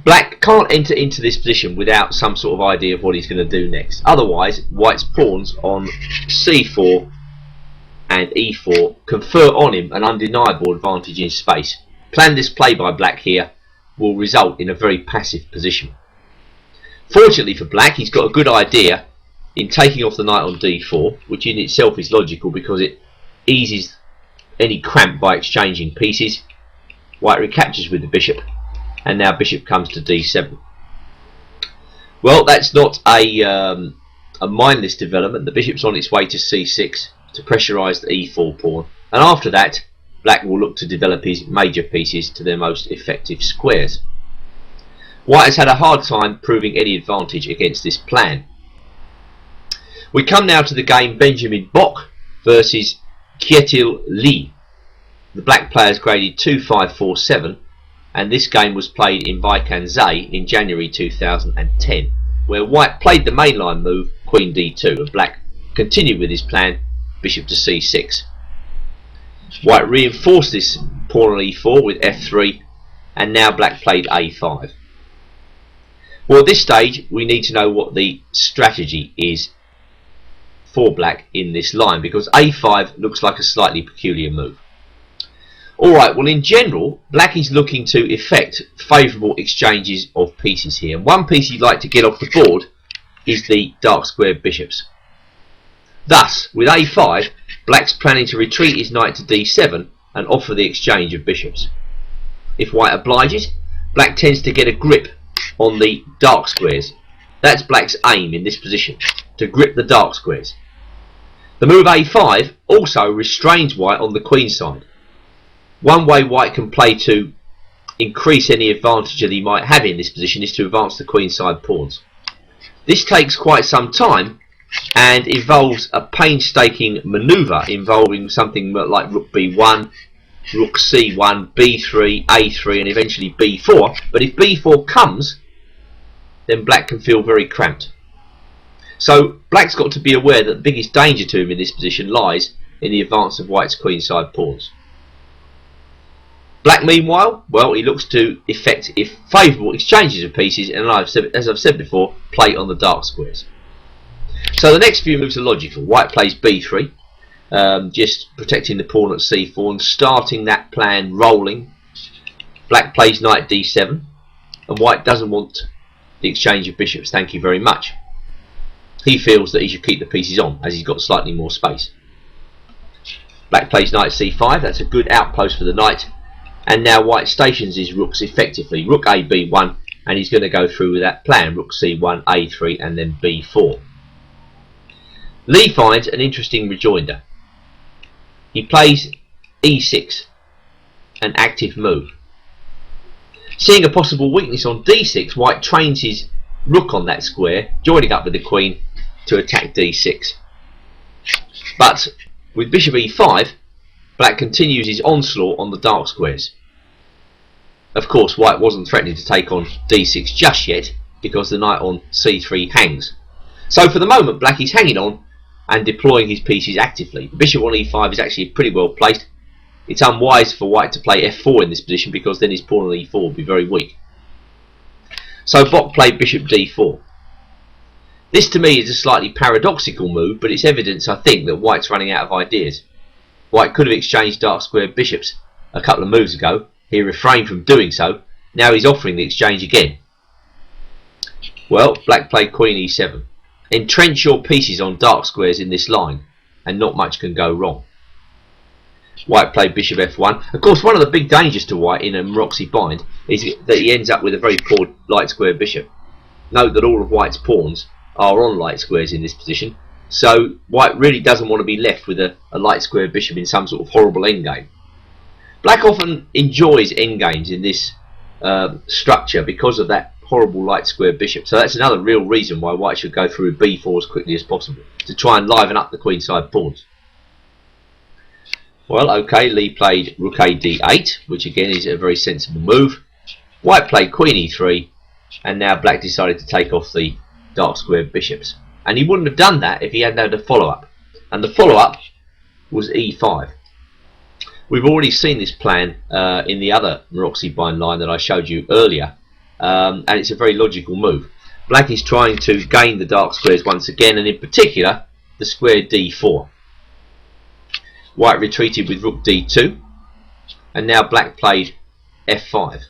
Black can't enter into this position without some sort of idea of what he's going to do next. Otherwise, white's pawns on c4 and e4 confer on him an undeniable advantage in space. Planned play by black here will result in a very passive position. Fortunately for black, he's got a good idea in taking off the knight on d4, which in itself is logical because it eases any cramp by exchanging pieces. White recaptures with the bishop, and now bishop comes to d7. Well, that's not a mindless development. The bishop's on its way to c6 to pressurise the e4 pawn, and after that black will look to develop his major pieces to their most effective squares. White has had a hard time proving any advantage against this plan. We come now to the game Benjamin Bock versus Kjetil Lie. The black players graded 2-5-4-7, and this game was played in Vacanzay in January 2010, where white played the mainline move queen d2 and black continued with his plan bishop to c6. White reinforced this pawn on e4 with f3, and now black played a5. Well, at this stage we need to know what the strategy is for black in this line, because a5 looks like a slightly peculiar move. Alright, well, in general, black is looking to effect favourable exchanges of pieces here. And one piece he'd like to get off the board is the dark squared bishops. Thus, with a5, black's planning to retreat his knight to d7 and offer the exchange of bishops. If white obliges, black tends to get a grip on the dark squares. That's black's aim in this position, to grip the dark squares. The move a5 also restrains white on the queen side. One way white can play to increase any advantage that he might have in this position is to advance the queenside pawns. This takes quite some time and involves a painstaking manoeuvre involving something like rook b1, rook c1, b3, a3 and eventually b4. But if b4 comes, then black can feel very cramped. So black's got to be aware that the biggest danger to him in this position lies in the advance of white's queenside pawns. Black, meanwhile, well, he looks to effect favourable exchanges of pieces, and as I've said before, play on the dark squares. So the next few moves are logical. White plays b3, just protecting the pawn at c4 and starting that plan rolling. Black plays knight d7, and white doesn't want the exchange of bishops, thank you very much. He feels that he should keep the pieces on, as he's got slightly more space. Black plays knight c5, that's a good outpost for the knight. And now white stations his rooks effectively. Rook a b1, and he's going to go through with that plan. Rook c1, a3 and then b4. Lee finds an interesting rejoinder. He plays e6, an active move. Seeing a possible weakness on d6, white trains his rook on that square, joining up with the queen to attack d6. But with bishop e5, black continues his onslaught on the dark squares. Of course, white wasn't threatening to take on d6 just yet, because the knight on c3 hangs. So for the moment, black is hanging on and deploying his pieces actively. The bishop on e5 is actually pretty well placed. It's unwise for white to play f4 in this position, because then his pawn on e4 will be very weak. So Bock played bishop d4. This to me is a slightly paradoxical move, but it's evidence, I think, that white's running out of ideas. White could have exchanged dark square bishops a couple of moves ago. He refrained from doing so. Now he's offering the exchange again. Well, black played queen e7. Entrench your pieces on dark squares in this line, and not much can go wrong. White played bishop f1. Of course, one of the big dangers to white in a Maroczy bind is that he ends up with a very poor light square bishop. Note that all of white's pawns are on light squares in this position, so white really doesn't want to be left with a light square bishop in some sort of horrible endgame. Black often enjoys endgames in this structure because of that horrible light square bishop, so that's another real reason why white should go through b4 as quickly as possible, to try and liven up the queenside pawns. Well, okay, Lee played rook a d8, which again is a very sensible move. White played queen e3, and now black decided to take off the dark square bishops. And he wouldn't have done that if he hadn't had a follow-up. And the follow-up was e5. We've already seen this plan in the other Maroczy bind line that I showed you earlier, and it's a very logical move. Black is trying to gain the dark squares once again, and in particular the square d4. White retreated with rook d2, and now black played f5.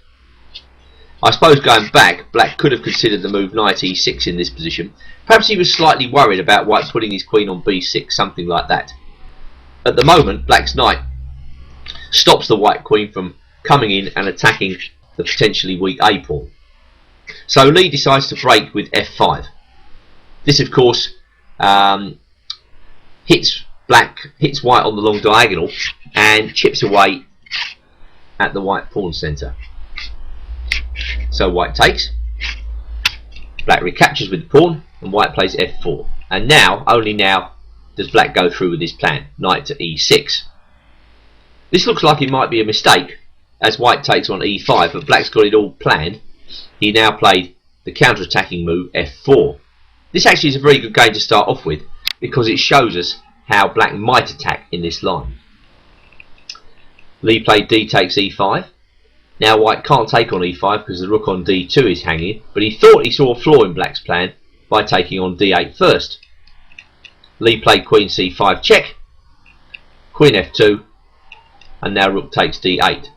I suppose going back, black could have considered the move knight e6 in this position. Perhaps he was slightly worried about white putting his queen on b6, something like that. At the moment, black's knight stops the white queen from coming in and attacking the potentially weak a pawn. So Lee decides to break with f5. This, of course, hits white on the long diagonal and chips away at the white pawn centre. So white takes, black recaptures with the pawn, and white plays f4. And now, only now, does black go through with his plan, knight to e6. This looks like it might be a mistake, as white takes on e5, but black's got it all planned. He now played the counter-attacking move f4. This actually is a very good game to start off with, because it shows us how black might attack in this line. Lee played d takes e5. Now white can't take on e5 because the rook on d2 is hanging, but he thought he saw a flaw in black's plan by taking on d8 first. Lee played queen c5 check, queen f2, and now rook takes d8.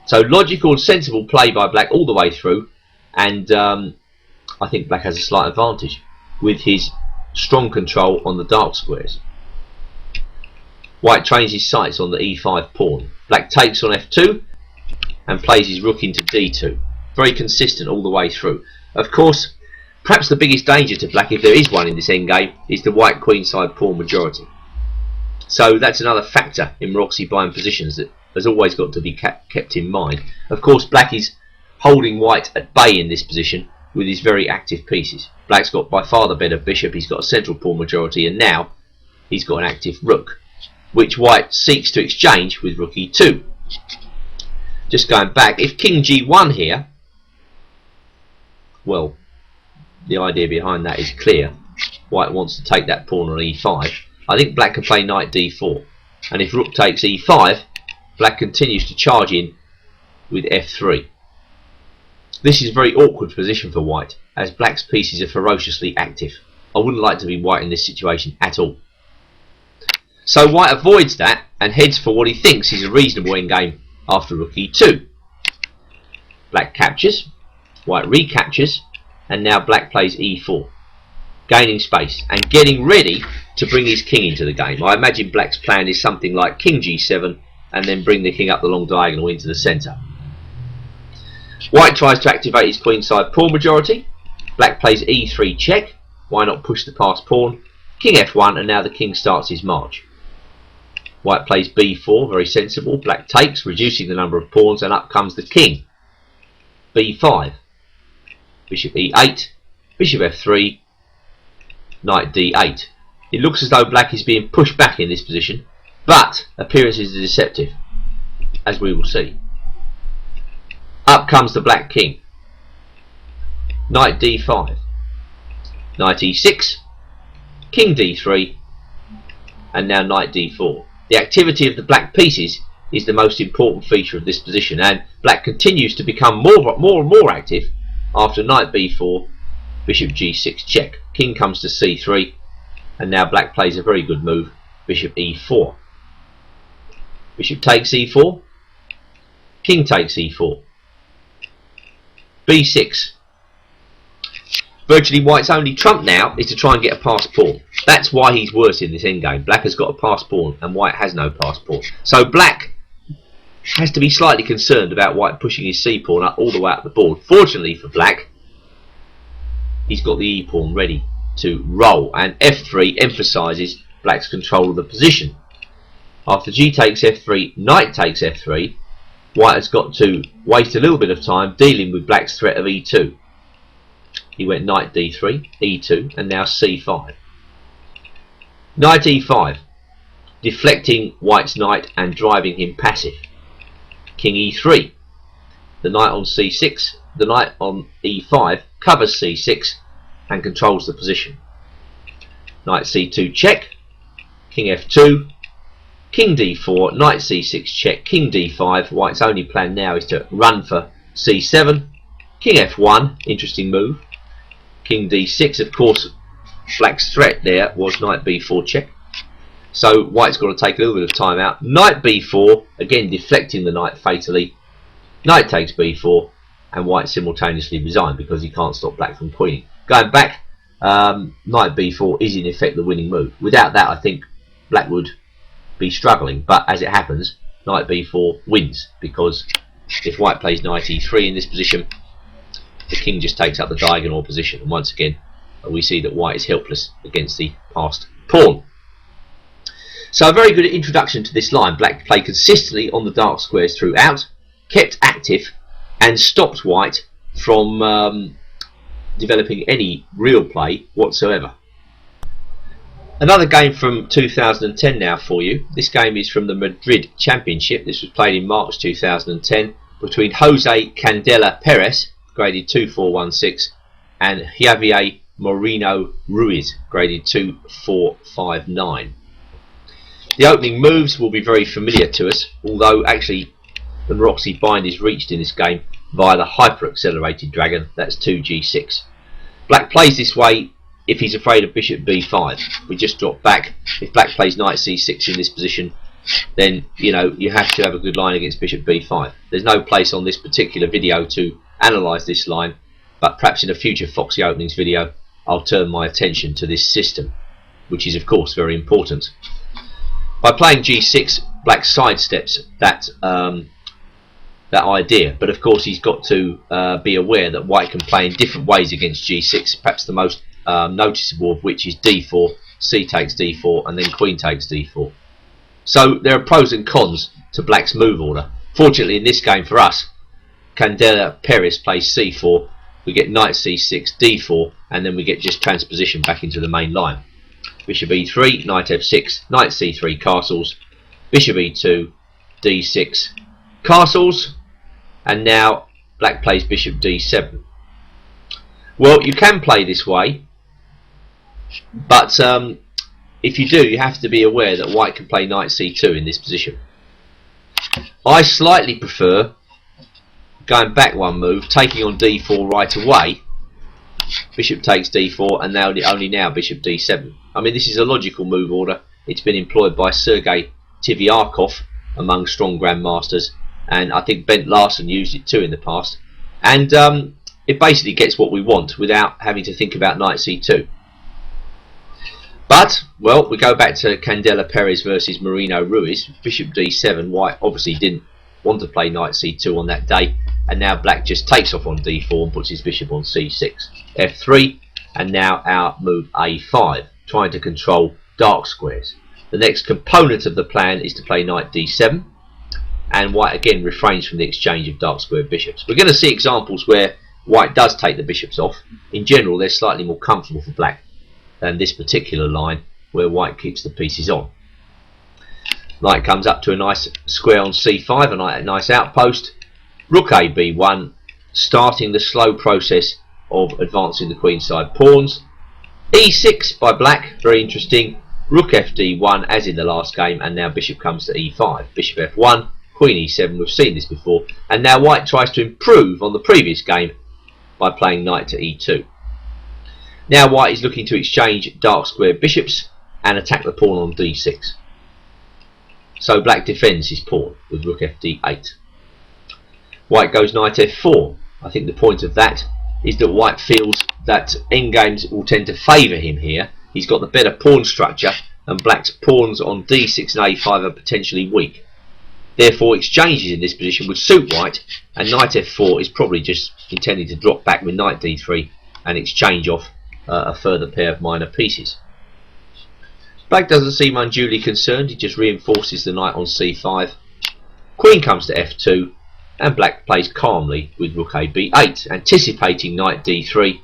So logical and sensible play by black all the way through, and I think black has a slight advantage with his strong control on the dark squares. White trains his sights on the e5 pawn. Black takes on f2 and plays his rook into d2. Very consistent all the way through. Of course, perhaps the biggest danger to black, if there is one in this endgame, is the white queenside pawn majority. So that's another factor in Maroczy bind positions that has always got to be kept in mind. Of course, black is holding white at bay in this position with his very active pieces. Black's got by far the better bishop, he's got a central pawn majority, and now he's got an active rook, which white seeks to exchange with rook e2. Just going back, if king g1 here, well, the idea behind that is clear. White wants to take that pawn on e5. I think black can play knight d4, and if rook takes e5, black continues to charge in with f3. This is a very awkward position for white, as black's pieces are ferociously active. I wouldn't like to be white in this situation at all. So white avoids that and heads for what he thinks is a reasonable endgame after rook e2. Black captures, white recaptures, and now black plays e4, gaining space and getting ready to bring his king into the game. I imagine black's plan is something like king g7 and then bring the king up the long diagonal into the centre. White tries to activate his queenside pawn majority. Black plays e3 check. Why not push the passed pawn? King f1, and now the king starts his march. White plays b4, very sensible. Black takes, reducing the number of pawns, and up comes the king. b5, bishop e8, bishop f3, knight d8. It looks as though black is being pushed back in this position, but appearances are deceptive, as we will see. Up comes the black king. Knight d5, knight e6, king d3, and now knight d4. The activity of the black pieces is the most important feature of this position, and black continues to become more and more active after knight b4, bishop g6 check. King comes to c3, and now black plays a very good move, bishop e4. Bishop takes e4, king takes e4, b6. Virtually white's only trump now is to try and get a passed pawn. That's why he's worse in this endgame. Black has got a passed pawn and white has no passed pawn. So black has to be slightly concerned about white pushing his c pawn up all the way up the board. Fortunately for black, he's got the e pawn ready to roll, and f3 emphasises black's control of the position. After g takes f3, knight takes f3, white has got to waste a little bit of time dealing with black's threat of e2. He went knight d3, e2, and now c5. Knight e5, deflecting white's knight and driving him passive. King e3. The knight on c6, the knight on e5 covers c6 and controls the position. Knight c2 check, king f2, king d4, knight c6 check, king d5. White's only plan now is to run for c7, king f1, interesting move. King d6, of course, black's threat there was knight b4 check. So white's got to take a little bit of time out. Knight b4, again deflecting the knight fatally. Knight takes b4, and white simultaneously resigned because he can't stop black from queening. Going back, knight b4 is in effect the winning move. Without that, I think black would be struggling. But as it happens, knight b4 wins, because if white plays knight e3 in this position, the king just takes up the diagonal position, and once again we see that white is helpless against the passed pawn. So a very good introduction to this line. Black played consistently on the dark squares throughout, kept active, and stopped white from developing any real play whatsoever. Another game from 2010 now for you. This game is from the Madrid Championship. This was played in March 2010 between Jose Candela Perez, graded 2416, and Javier Moreno Ruiz, graded 2459. The opening moves will be very familiar to us, although actually the Maroczy bind is reached in this game via the hyper-accelerated dragon. That's 2g6. Black plays this way if he's afraid of bishop b5. We just drop back. If black plays knight c6 in this position, then you have to have a good line against bishop b5. There's no place on this particular video to analyse this line, but perhaps in a future Foxy Openings video I'll turn my attention to this system, which is of course very important. By playing g6, black sidesteps that idea, but of course he's got to be aware that white can play in different ways against g6, perhaps the most noticeable of which is d4, c takes d4, and then queen takes d4. So there are pros and cons to black's move order. Fortunately in this game for us, Candela Perez plays c4, we get knight c6, d4, and then we get just transposition back into the main line. Bishop e3, knight f6, knight c3 castles, bishop e2, d6 castles, and now black plays bishop d7. Well, you can play this way, but if you do, you have to be aware that white can play knight c2 in this position. I slightly prefer going back one move, taking on d4 right away, bishop takes d4, and now only now bishop d7. I mean, this is a logical move order. It's been employed by Sergei Tiviakov among strong grandmasters, and I think Bent Larsen used it too in the past. And it basically gets what we want without having to think about knight c2. But, well, we go back to Candela Perez versus Moreno Ruiz. Bishop d7. White obviously didn't want to play knight c2 on that day, and now black just takes off on d4 and puts his bishop on c6. f3, and now our move a5. trying to control dark squares. The next component of the plan is to play knight d7, and white again refrains from the exchange of dark square bishops. We're going to see examples where white does take the bishops off. In general, they're slightly more comfortable for black than this particular line where white keeps the pieces on. Knight comes up to a nice square on c5, a nice outpost. Rook a b1, starting the slow process of advancing the queenside pawns. e6 by black, very interesting. Rook fd1 as in the last game, and now bishop comes to e5. Bishop f1, queen e7, we've seen this before, and now white tries to improve on the previous game by playing knight to e2. Now white is looking to exchange dark square bishops and attack the pawn on d6. So black defends his pawn with rook fd8. White goes knight f4. I think the point of that is that white feels that endgames will tend to favour him here. He's got the better pawn structure, and black's pawns on d6 and a5 are potentially weak. Therefore exchanges in this position would suit white, and knight f4 is probably just intending to drop back with knight d3 and exchange off a further pair of minor pieces. Black doesn't seem unduly concerned, he just reinforces the knight on c5. Queen comes to f2, and black plays calmly with rook a b8, anticipating knight d3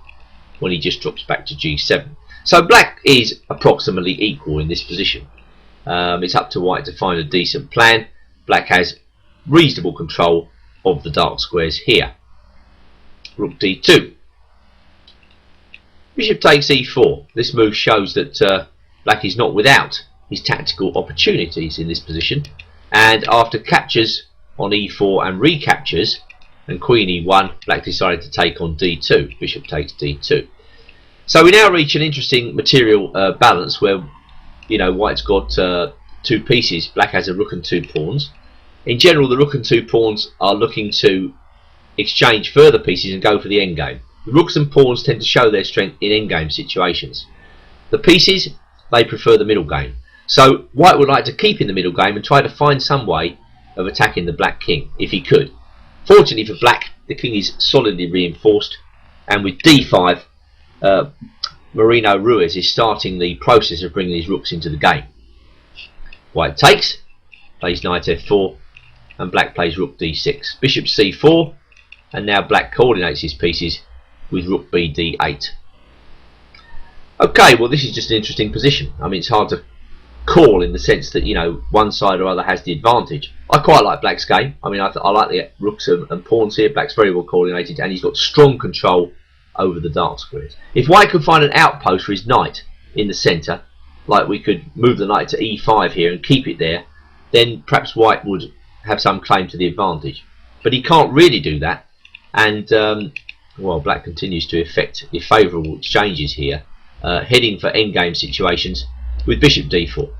when he just drops back to g7. So black is approximately equal in this position. It's up to white to find a decent plan. Black has reasonable control of the dark squares here. Rook d2. Bishop takes e4. This move shows that black is not without his tactical opportunities in this position, and after captures on e4 and recaptures and queen e1, black decided to take on d2. Bishop takes d2. So we now reach an interesting material balance where, you know, white's got two pieces. Black has a rook and two pawns. In general, the rook and two pawns are looking to exchange further pieces and go for the endgame. The rooks and pawns tend to show their strength in endgame situations. The pieces, they prefer the middle game. So white would like to keep in the middle game and try to find some way of attacking the black king, if he could. Fortunately for black, the king is solidly reinforced, and with d5, Marino Ruiz is starting the process of bringing his rooks into the game. White takes, plays knight f4, and black plays rook d6. Bishop c4, and now black coordinates his pieces with rook b d8. Okay, well this is just an interesting position. I mean, it's hard to call in the sense that, you know, one side or other has the advantage. I quite like black's game. I mean, I like the rooks and pawns here. Black's very well coordinated, and he's got strong control over the dark squares. If white could find an outpost for his knight in the centre, like we could move the knight to e5 here and keep it there, then perhaps white would have some claim to the advantage. But he can't really do that, and well, black continues to effect favourable exchanges here, heading for endgame situations with bishop d4.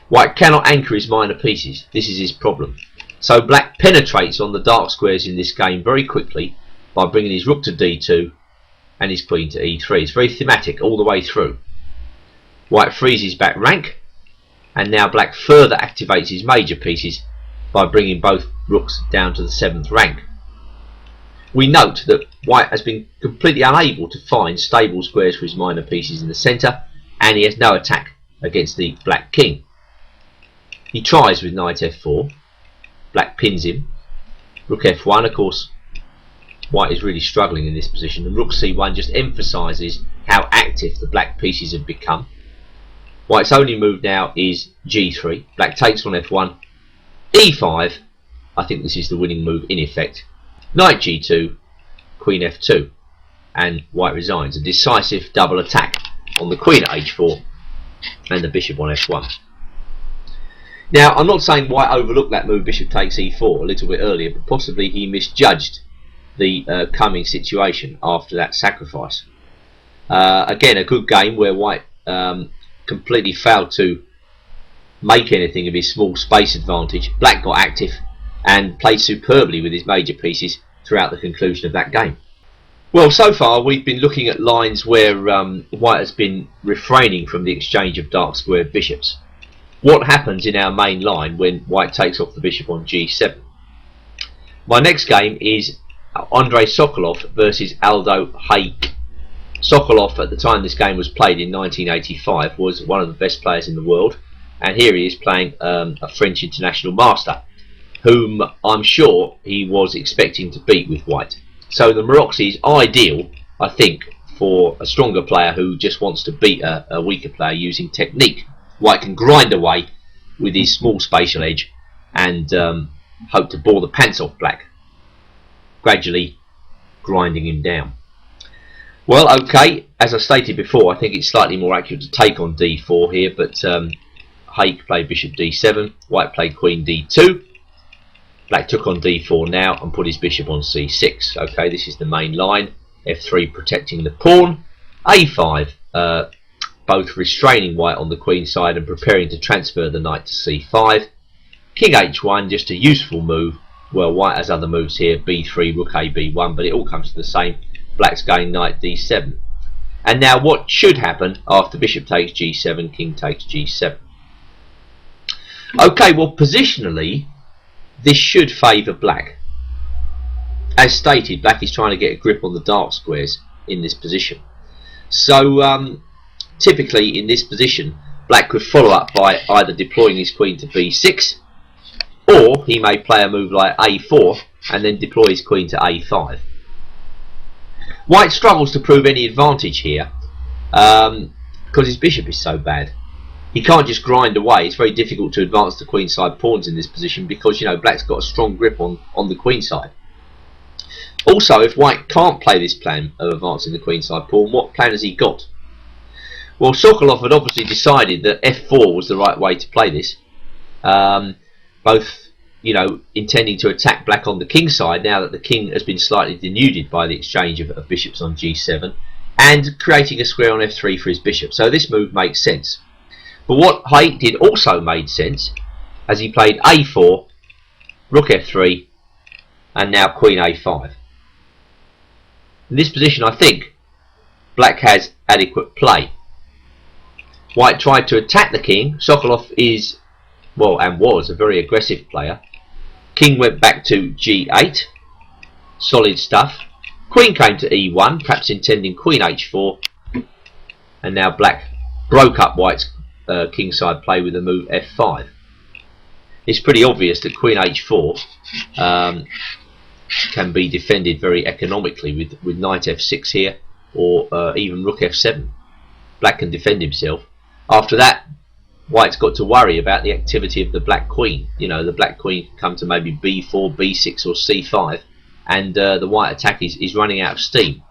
White cannot anchor his minor pieces. This is his problem. So black penetrates on the dark squares in this game very quickly by bringing his rook to d2 and his queen to e3. It's very thematic all the way through. White freezes back rank, and now black further activates his major pieces by bringing both rooks down to the 7th rank. We note that white has been completely unable to find stable squares for his minor pieces in the centre, and he has no attack against the black king. He tries with knight f4, black pins him. Rook f1, of course, white is really struggling in this position, and rook c1 just emphasises how active the black pieces have become. White's only move now is g3, black takes on f1, e5, I think this is the winning move in effect, knight g2, queen f2, and white resigns. A decisive double attack on the queen at h4 and the bishop on f1. Now, I'm not saying white overlooked that move bishop takes e4 a little bit earlier, but possibly he misjudged the coming situation after that sacrifice. Again, a good game where white completely failed to make anything of his small space advantage. Black got active and played superbly with his major pieces throughout the conclusion of that game. Well, so far we've been looking at lines where white has been refraining from the exchange of dark square bishops. What happens in our main line when white takes off the bishop on g7? My next game is Andrei Sokolov versus Aldo Haig. Sokolov, at the time this game was played in 1985, was one of the best players in the world, and here he is playing a French international master, whom I'm sure he was expecting to beat with white. So the Maroczy is ideal, I think, for a stronger player who just wants to beat a weaker player using technique. White can grind away with his small spatial edge and hope to bore the pants off black, gradually grinding him down. Well, okay, as I stated before, I think it's slightly more accurate to take on d4 here, but Haig played bishop d7, white played queen d2, black took on d4 now and put his bishop on c6. Okay, this is the main line, f3 protecting the pawn, a5, both restraining white on the queen side and preparing to transfer the knight to c5, king h1, just a useful move. Well, white has other moves here, b3, rook a, b1, but it all comes to the same. Black's going knight d7. And now what should happen after bishop takes g7, king takes g7? Okay, well, positionally, this should favour black. As stated, black is trying to get a grip on the dark squares in this position. So, typically in this position, black could follow up by either deploying his queen to b6, or he may play a move like a4 and then deploy his queen to a5. White struggles to prove any advantage here because his bishop is so bad. He can't just grind away. It's very difficult to advance the queenside pawns in this position because, you know, black's got a strong grip on the queenside. Also, if white can't play this plan of advancing the queenside pawn, what plan has he got? Well, Sokolov had obviously decided that f4 was the right way to play this. Both, you know, intending to attack black on the king side now that the king has been slightly denuded by the exchange of bishops on g7, and creating a square on f3 for his bishop. So this move makes sense. But what Haig did also made sense, as he played a4, rook f3, and now queen a5. In this position, I think black has adequate play. White tried to attack the king. Sokolov is, well, and was a very aggressive player. King went back to g8, solid stuff. Queen came to e1, perhaps intending queen h4, and now black broke up white's kingside play with the move f5. It's pretty obvious that queen h4 can be defended very economically with knight f6 here, or even rook f7. Black can defend himself. After that, white's got to worry about the activity of the black queen. You know, the black queen can come to maybe b4, b6 or c5, and the white attack is running out of steam.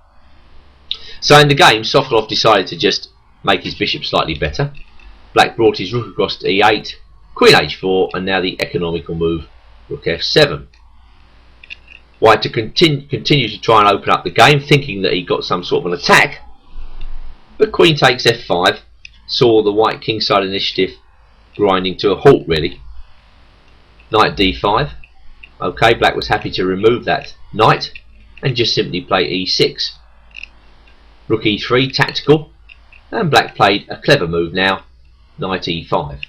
So in the game, Sokolov decided to just make his bishop slightly better. Black brought his rook across to e8, queen h4, and now the economical move, rook f7. White to continue to try and open up the game, thinking that he got some sort of an attack, but queen takes f5 saw the white kingside initiative grinding to a halt, really. Knight d5. Okay, black was happy to remove that knight and just simply play e6. Rook e3, tactical, and black played a clever move now, knight e5.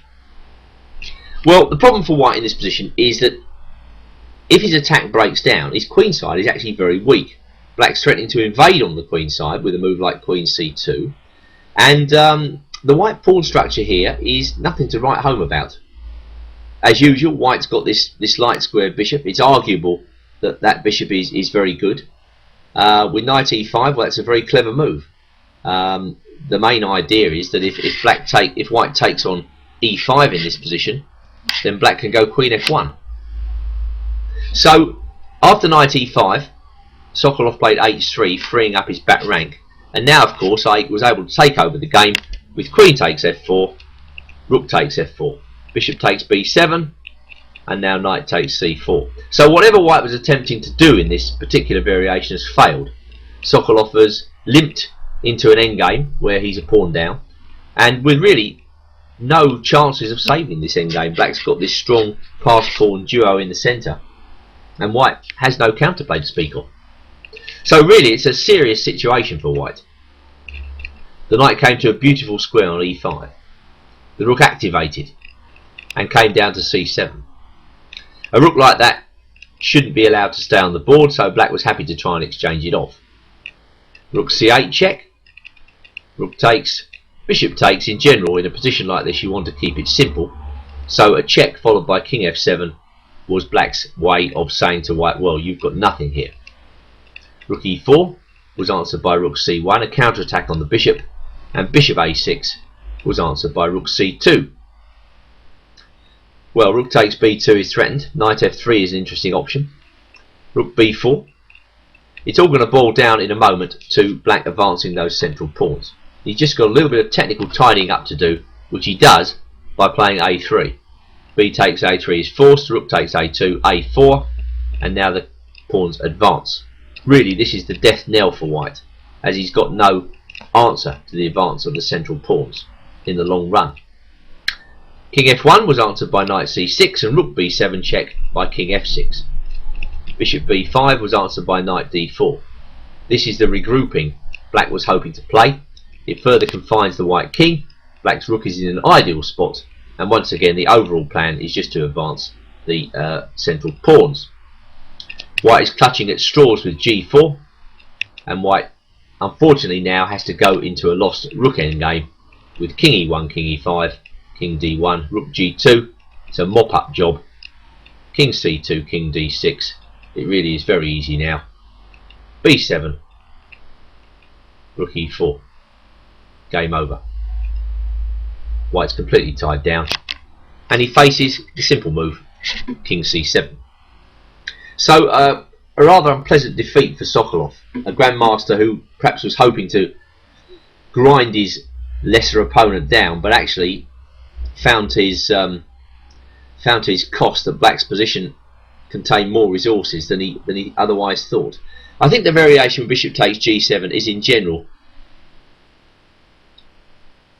Well, the problem for white in this position is that if his attack breaks down, his queenside is actually very weak. Black's threatening to invade on the queenside with a move like queen c2, and the white pawn structure here is nothing to write home about. As usual, white's got this light square bishop. It's arguable that that bishop is very good. With knight e5, well, that's a very clever move. The main idea is that if white takes on e5 in this position, then black can go queen f1. So after knight e5, Sokolov played h3, freeing up his back rank, and now of course I was able to take over the game with queen takes f4, rook takes f4, bishop takes b7, and now knight takes c4. So whatever white was attempting to do in this particular variation has failed. Sokolov has limped into an endgame where he's a pawn down, and with really no chances of saving this endgame. Black's got this strong pass pawn duo in the centre, and white has no counterplay to speak of. So really it's a serious situation for white. The knight came to a beautiful square on e5. The rook activated and came down to c7. A rook like that shouldn't be allowed to stay on the board, so black was happy to try and exchange it off. Rook c8 check, rook takes, bishop takes. In general, in a position like this, you want to keep it simple. So a check followed by king f7 was black's way of saying to white, well, you've got nothing here. Rook e4 was answered by rook c1, a counter-attack on the bishop, and bishop a6 was answered by rook c2. Well, rook takes b2 is threatened. Knight f3 is an interesting option. Rook b4. It's all going to boil down in a moment to black advancing those central pawns. He's just got a little bit of technical tidying up to do, which he does by playing a3. B takes a3 is forced, rook takes a2, a4, and now the pawns advance. Really, this is the death knell for white, as he's got no answer to the advance of the central pawns in the long run. King f1 was answered by knight c6 and rook b7 check by king f6. Bishop b5 was answered by knight d4. This is the regrouping black was hoping to play. It further confines the white king. Black's rook is in an ideal spot, and once again the overall plan is just to advance the central pawns. White is clutching at straws with g4, and white unfortunately now has to go into a lost rook endgame with king e1, king e5, king d1, rook g2. It's a mop-up job. King c2, king d6. It really is very easy now. b7, rook e4. Game over. White's completely tied down, and he faces the simple move, king c7. So a rather unpleasant defeat for Sokolov, a grandmaster who perhaps was hoping to grind his lesser opponent down, but actually found to his cost that black's position contained more resources than he otherwise thought. I think the variation bishop takes g7 is in general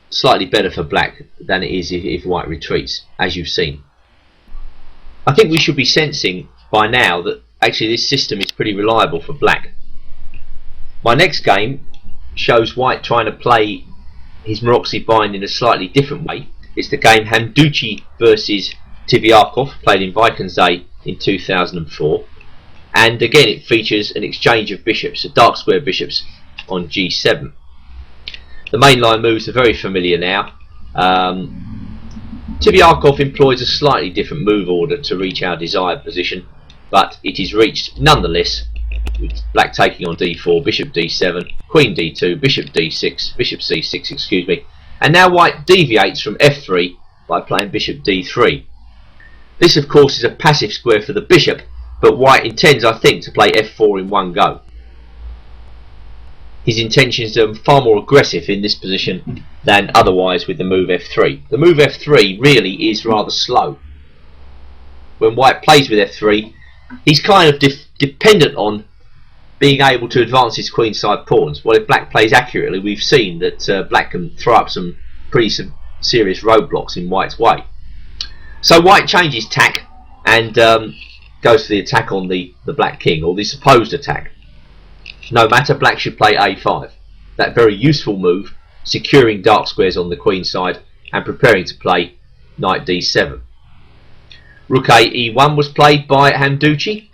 slightly better for black than it is if white retreats, as you've seen. I think we should be sensing by now that actually this system is pretty reliable for black. My next game shows white trying to play his Maroczy bind in a slightly different way. It's the game Hamduchi versus Tiviakov, played in Vaikenze in 2004, and again it features an exchange of bishops, dark square bishops on g7. The mainline moves are very familiar now. Tiviakov employs a slightly different move order to reach our desired position, but it is reached nonetheless, with black taking on d4, bishop d7, queen d2, bishop d6, bishop c6, excuse me, and now white deviates from f3 by playing bishop d3. This of course is a passive square for the bishop, but white intends, I think, to play f4 in one go. His intentions are far more aggressive in this position than otherwise with the move f3. The move f3 really is rather slow. When white plays with f3, he's kind of dependent on being able to advance his queenside pawns. Well, if black plays accurately, we've seen that black can throw up some pretty serious roadblocks in white's way. So white changes tack and goes for the attack on the black king, or the supposed attack. No matter, black should play a5. That very useful move, securing dark squares on the queen side and preparing to play knight d7. Rook a e1 was played by Hamduchi,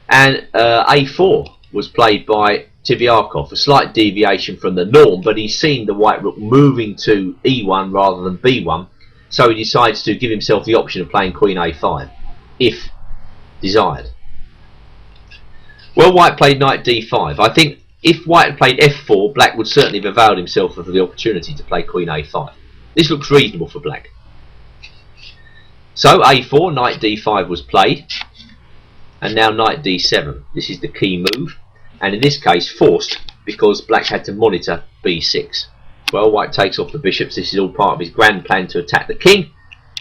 and a4 was played by Tiviakov. A slight deviation from the norm, but he's seen the white rook moving to e1 rather than b1, so he decides to give himself the option of playing queen a5, if desired. Well, white played knight d5. I think if white had played f4, black would certainly have availed himself of the opportunity to play queen a5. This looks reasonable for black. So a4, knight d5 was played, and now knight d7. This is the key move, and in this case forced because black had to monitor b6. Well, white takes off the bishops. This is all part of his grand plan to attack the king,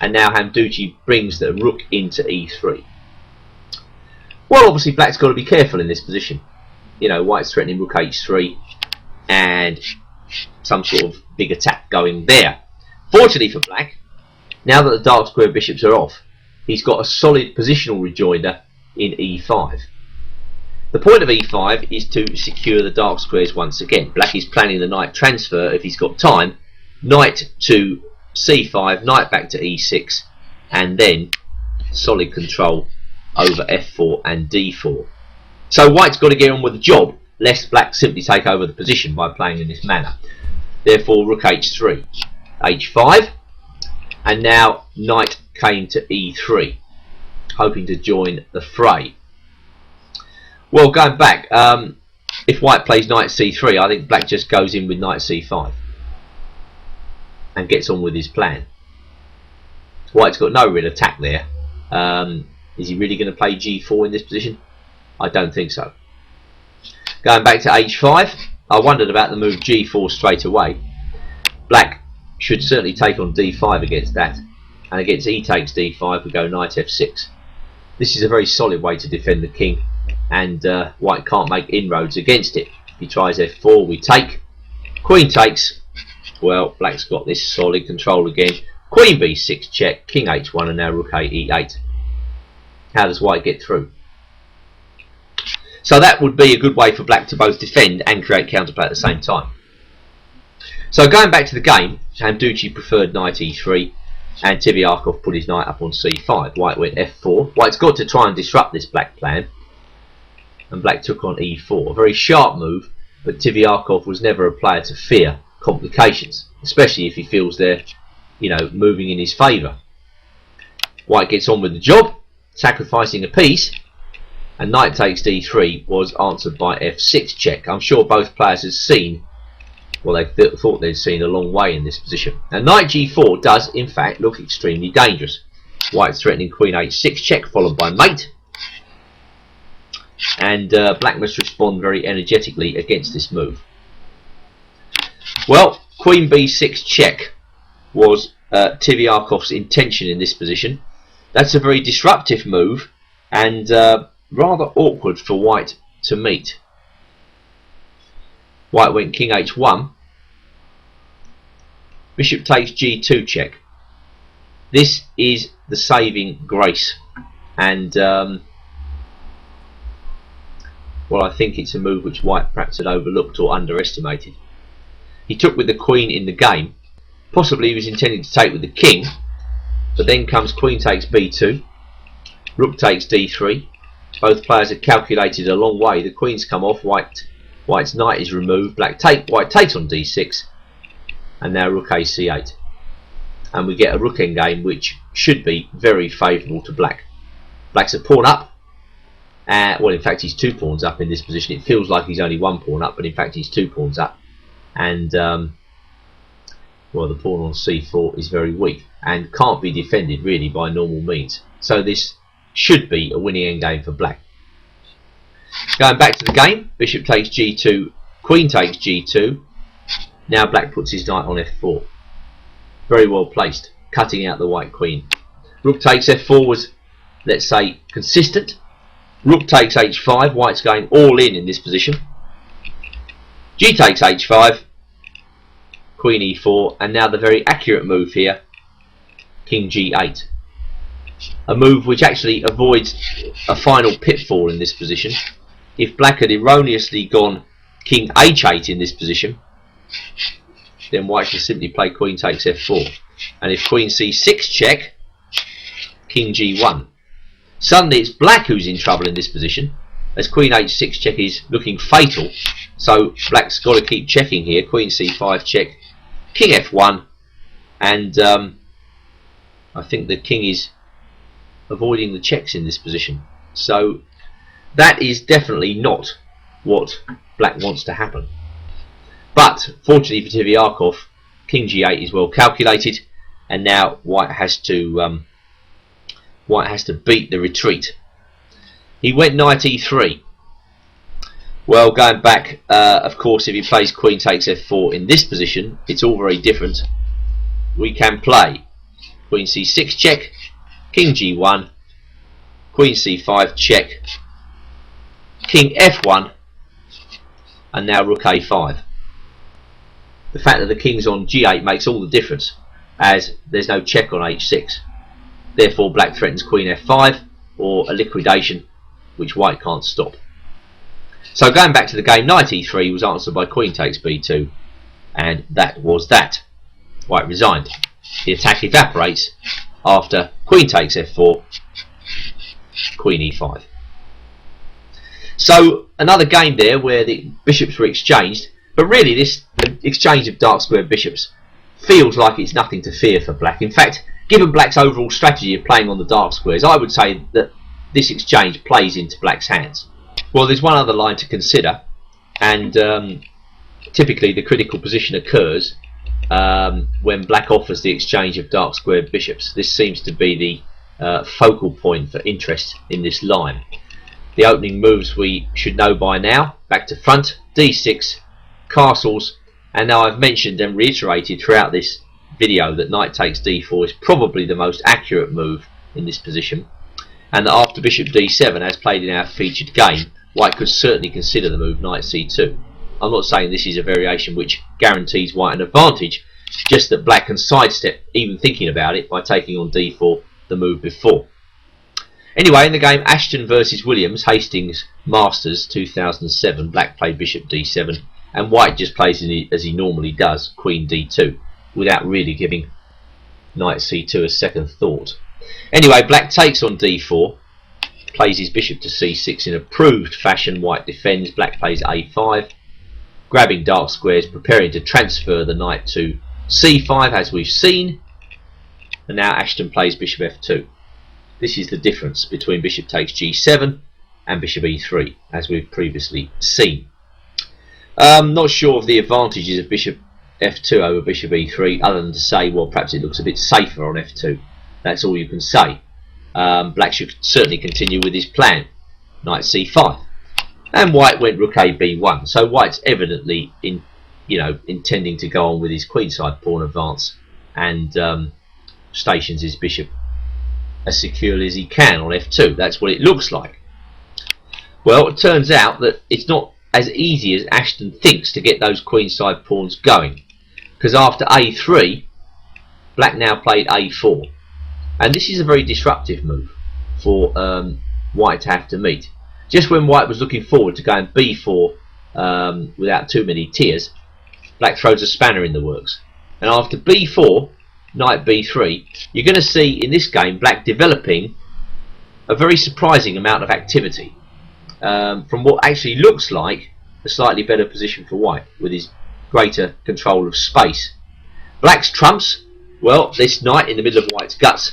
and now Hamduchi brings the rook into e3. Well, obviously black's got to be careful in this position. You know, white's threatening rook h3 and some sort of big attack going there. Fortunately for black, now that the dark square bishops are off, he's got a solid positional rejoinder in e5. The point of e5 is to secure the dark squares once again. Black is planning the knight transfer if he's got time. Knight to c5, knight back to e6, and then solid control over f4 and d4. So white's got to get on with the job, lest black simply take over the position by playing in this manner. Therefore rook h3, h5, and now knight came to e3, hoping to join the fray. Well, going back, if white plays knight c3, I think black just goes in with knight c5 and gets on with his plan. White's got no real attack there. Is he really going to play g4 in this position? I don't think so. Going back to h5, I wondered about the move g4 straight away. Black should certainly take on d5 against that, and against e takes d5 we go knight f6. This is a very solid way to defend the king, and white can't make inroads against it. If he tries f4, we take. Queen takes. Well, black's got this solid control again. Queen b6 check, king h1, and now rook a e8. How does white get through? So that would be a good way for black to both defend and create counterplay at the same time. So going back to the game, Hamducci preferred knight e3, and Tiviakov put his knight up on c5. White went f4. White's got to try and disrupt this black plan, and black took on e4. A very sharp move, but Tiviakov was never a player to fear complications, especially if he feels they're, moving in his favour. White gets on with the job, sacrificing a piece, and knight takes d3 was answered by f6 check. I'm sure both players had seen, well, they thought they'd seen a long way in this position. Now knight g4 does in fact look extremely dangerous. White's threatening queen h6 check, followed by mate, and black must respond very energetically against this move. Well, queen b6 check was Tiviakov's intention in this position. That's a very disruptive move, and rather awkward for white to meet. White went king h1. Bishop takes g2 check. This is the saving grace, and well, I think it's a move which white perhaps had overlooked or underestimated. He took with the queen in the game. Possibly he was intending to take with the king, but then comes queen takes b2, rook takes d3. Both players have calculated a long way. The queen's come off, white's knight is removed, white takes on d6, and now rook a c8. And we get a rook endgame which should be very favourable to black. Black's a pawn up. Well, in fact he's 2 pawns up in this position. It feels like he's only 1 pawn up, but in fact he's 2 pawns up. And well, the pawn on c4 is very weak and can't be defended really by normal means. So this should be a winning endgame for black. Going back to the game, bishop takes g2, queen takes g2. Now black puts his knight on f4. Very well placed, cutting out the white queen. Rook takes f4 was, let's say, consistent. Rook takes h5, white's going all in this position. G takes h5, queen e4, and now the very accurate move here, king g8. A move which actually avoids a final pitfall in this position. If black had erroneously gone king h8 in this position, then white can simply play queen takes f4. And if queen c6 check, king g1. Suddenly it's black who's in trouble in this position, as queen h6 check is looking fatal. So black's got to keep checking here. Queen c5 check, king f1, and I think the king is avoiding the checks in this position. So that is definitely not what black wants to happen. But fortunately for Tiviakov, king g8 is well calculated, and now white has to beat the retreat. He went knight e3. Well, going back, of course, if he plays queen takes f4 in this position, it's all very different. We can play queen c6 check, king g1, queen c5 check, king f1, and now rook a5. The fact that the king's on g8 makes all the difference, as there's no check on h6. Therefore black threatens queen f5, or a liquidation which white can't stop. So going back to the game, knight e3 was answered by queen takes b2, and that was that. White resigned. The attack evaporates after queen takes f4, queen e5. So another game there where the bishops were exchanged, but really this exchange of dark square bishops feels like it's nothing to fear for black. In fact, given black's overall strategy of playing on the dark squares, I would say that this exchange plays into black's hands. Well, there's one other line to consider, and typically the critical position occurs when black offers the exchange of dark square bishops. This seems to be the focal point for interest in this line. The opening moves we should know by now: back to front, d6, castles, and now I've mentioned and reiterated throughout this video that knight takes d4 is probably the most accurate move in this position, and that after bishop d7, as played in our featured game, white could certainly consider the move knight c2. I'm not saying this is a variation which guarantees white an advantage, just that black can sidestep even thinking about it by taking on d4 the move before. Anyway, in the game Ashton versus Williams, Hastings Masters 2007, black played bishop d7, and white just plays as he normally does, queen d2, without really giving knight c2 a second thought. Anyway, black takes on d4, plays his bishop to c6 in approved fashion. White defends, black plays a5, grabbing dark squares, preparing to transfer the knight to c5 as we've seen, and now Ashton plays bishop f2. This is the difference between bishop takes g7 and bishop e3, as we've previously seen. Not sure of the advantages of bishop f2 over bishop e3, other than to say, well, perhaps it looks a bit safer on f2. That's all you can say. Black should certainly continue with his plan, knight c5, and white went rook a b1. So white's evidently intending to go on with his queenside pawn advance and stations his bishop as securely as he can on f2. That's what it looks like. Well, it turns out that it's not as easy as Ashton thinks to get those queenside pawns going, because after a3, black now played a4, and this is a very disruptive move for white to have to meet. Just when white was looking forward to going b4 without too many tears, black throws a spanner in the works, and after b4, knight b3, you're going to see in this game black developing a very surprising amount of activity from what actually looks like a slightly better position for white with his greater control of space. Black's trumps, well, this knight in the middle of white's guts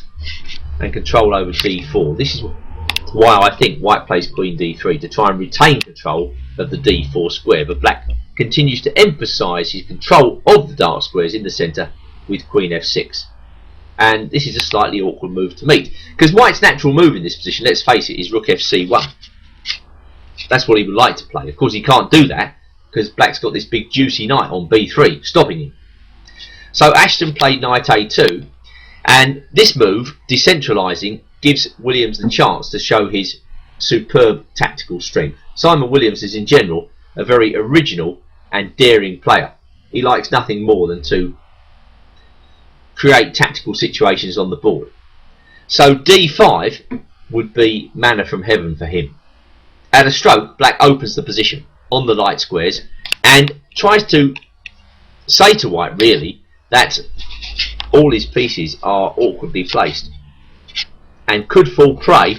and control over d4. This is why I think white plays queen d3 to try and retain control of the d4 square, but black continues to emphasise his control of the dark squares in the centre with queen f6, and this is a slightly awkward move to meet, because white's natural move in this position, let's face it, is rook fc1. That's what he would like to play. Of course he can't do that because black's got this big juicy knight on b3 stopping him. So Ashton played knight a2, and this move, decentralising, gives Williams the chance to show his superb tactical strength. Simon Williams is in general a very original and daring player. He likes nothing more than to create tactical situations on the board. So d5 would be manna from heaven for him. At a stroke, black opens the position on the light squares and tries to say to white, really, that all his pieces are awkwardly placed and could fall prey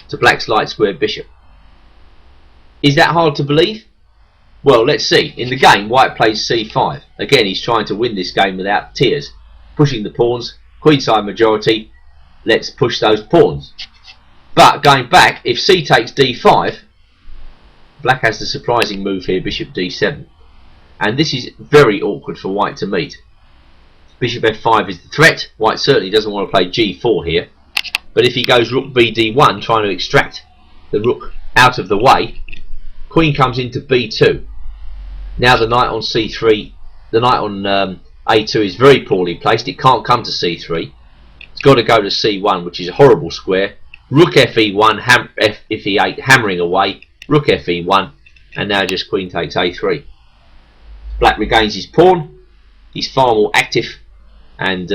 to black's light square bishop. Is that hard to believe? Well, let's see. In the game, white plays c5. Again, he's trying to win this game without tears. Pushing the pawns, queenside majority, let's push those pawns. But going back, if c takes d5, black has the surprising move here, bishop d7. And this is very awkward for white to meet. Bishop f5 is the threat. White certainly doesn't want to play g4 here. But if he goes rook bd1, trying to extract the rook out of the way, queen comes into b2. Now the knight on c3, the knight on a2 is very poorly placed. It can't come to c3. It's got to go to c1, which is a horrible square. Rook fe1, f e8, hammering away. Rook fe1, and now just queen takes a3. Black regains his pawn. He's far more active, and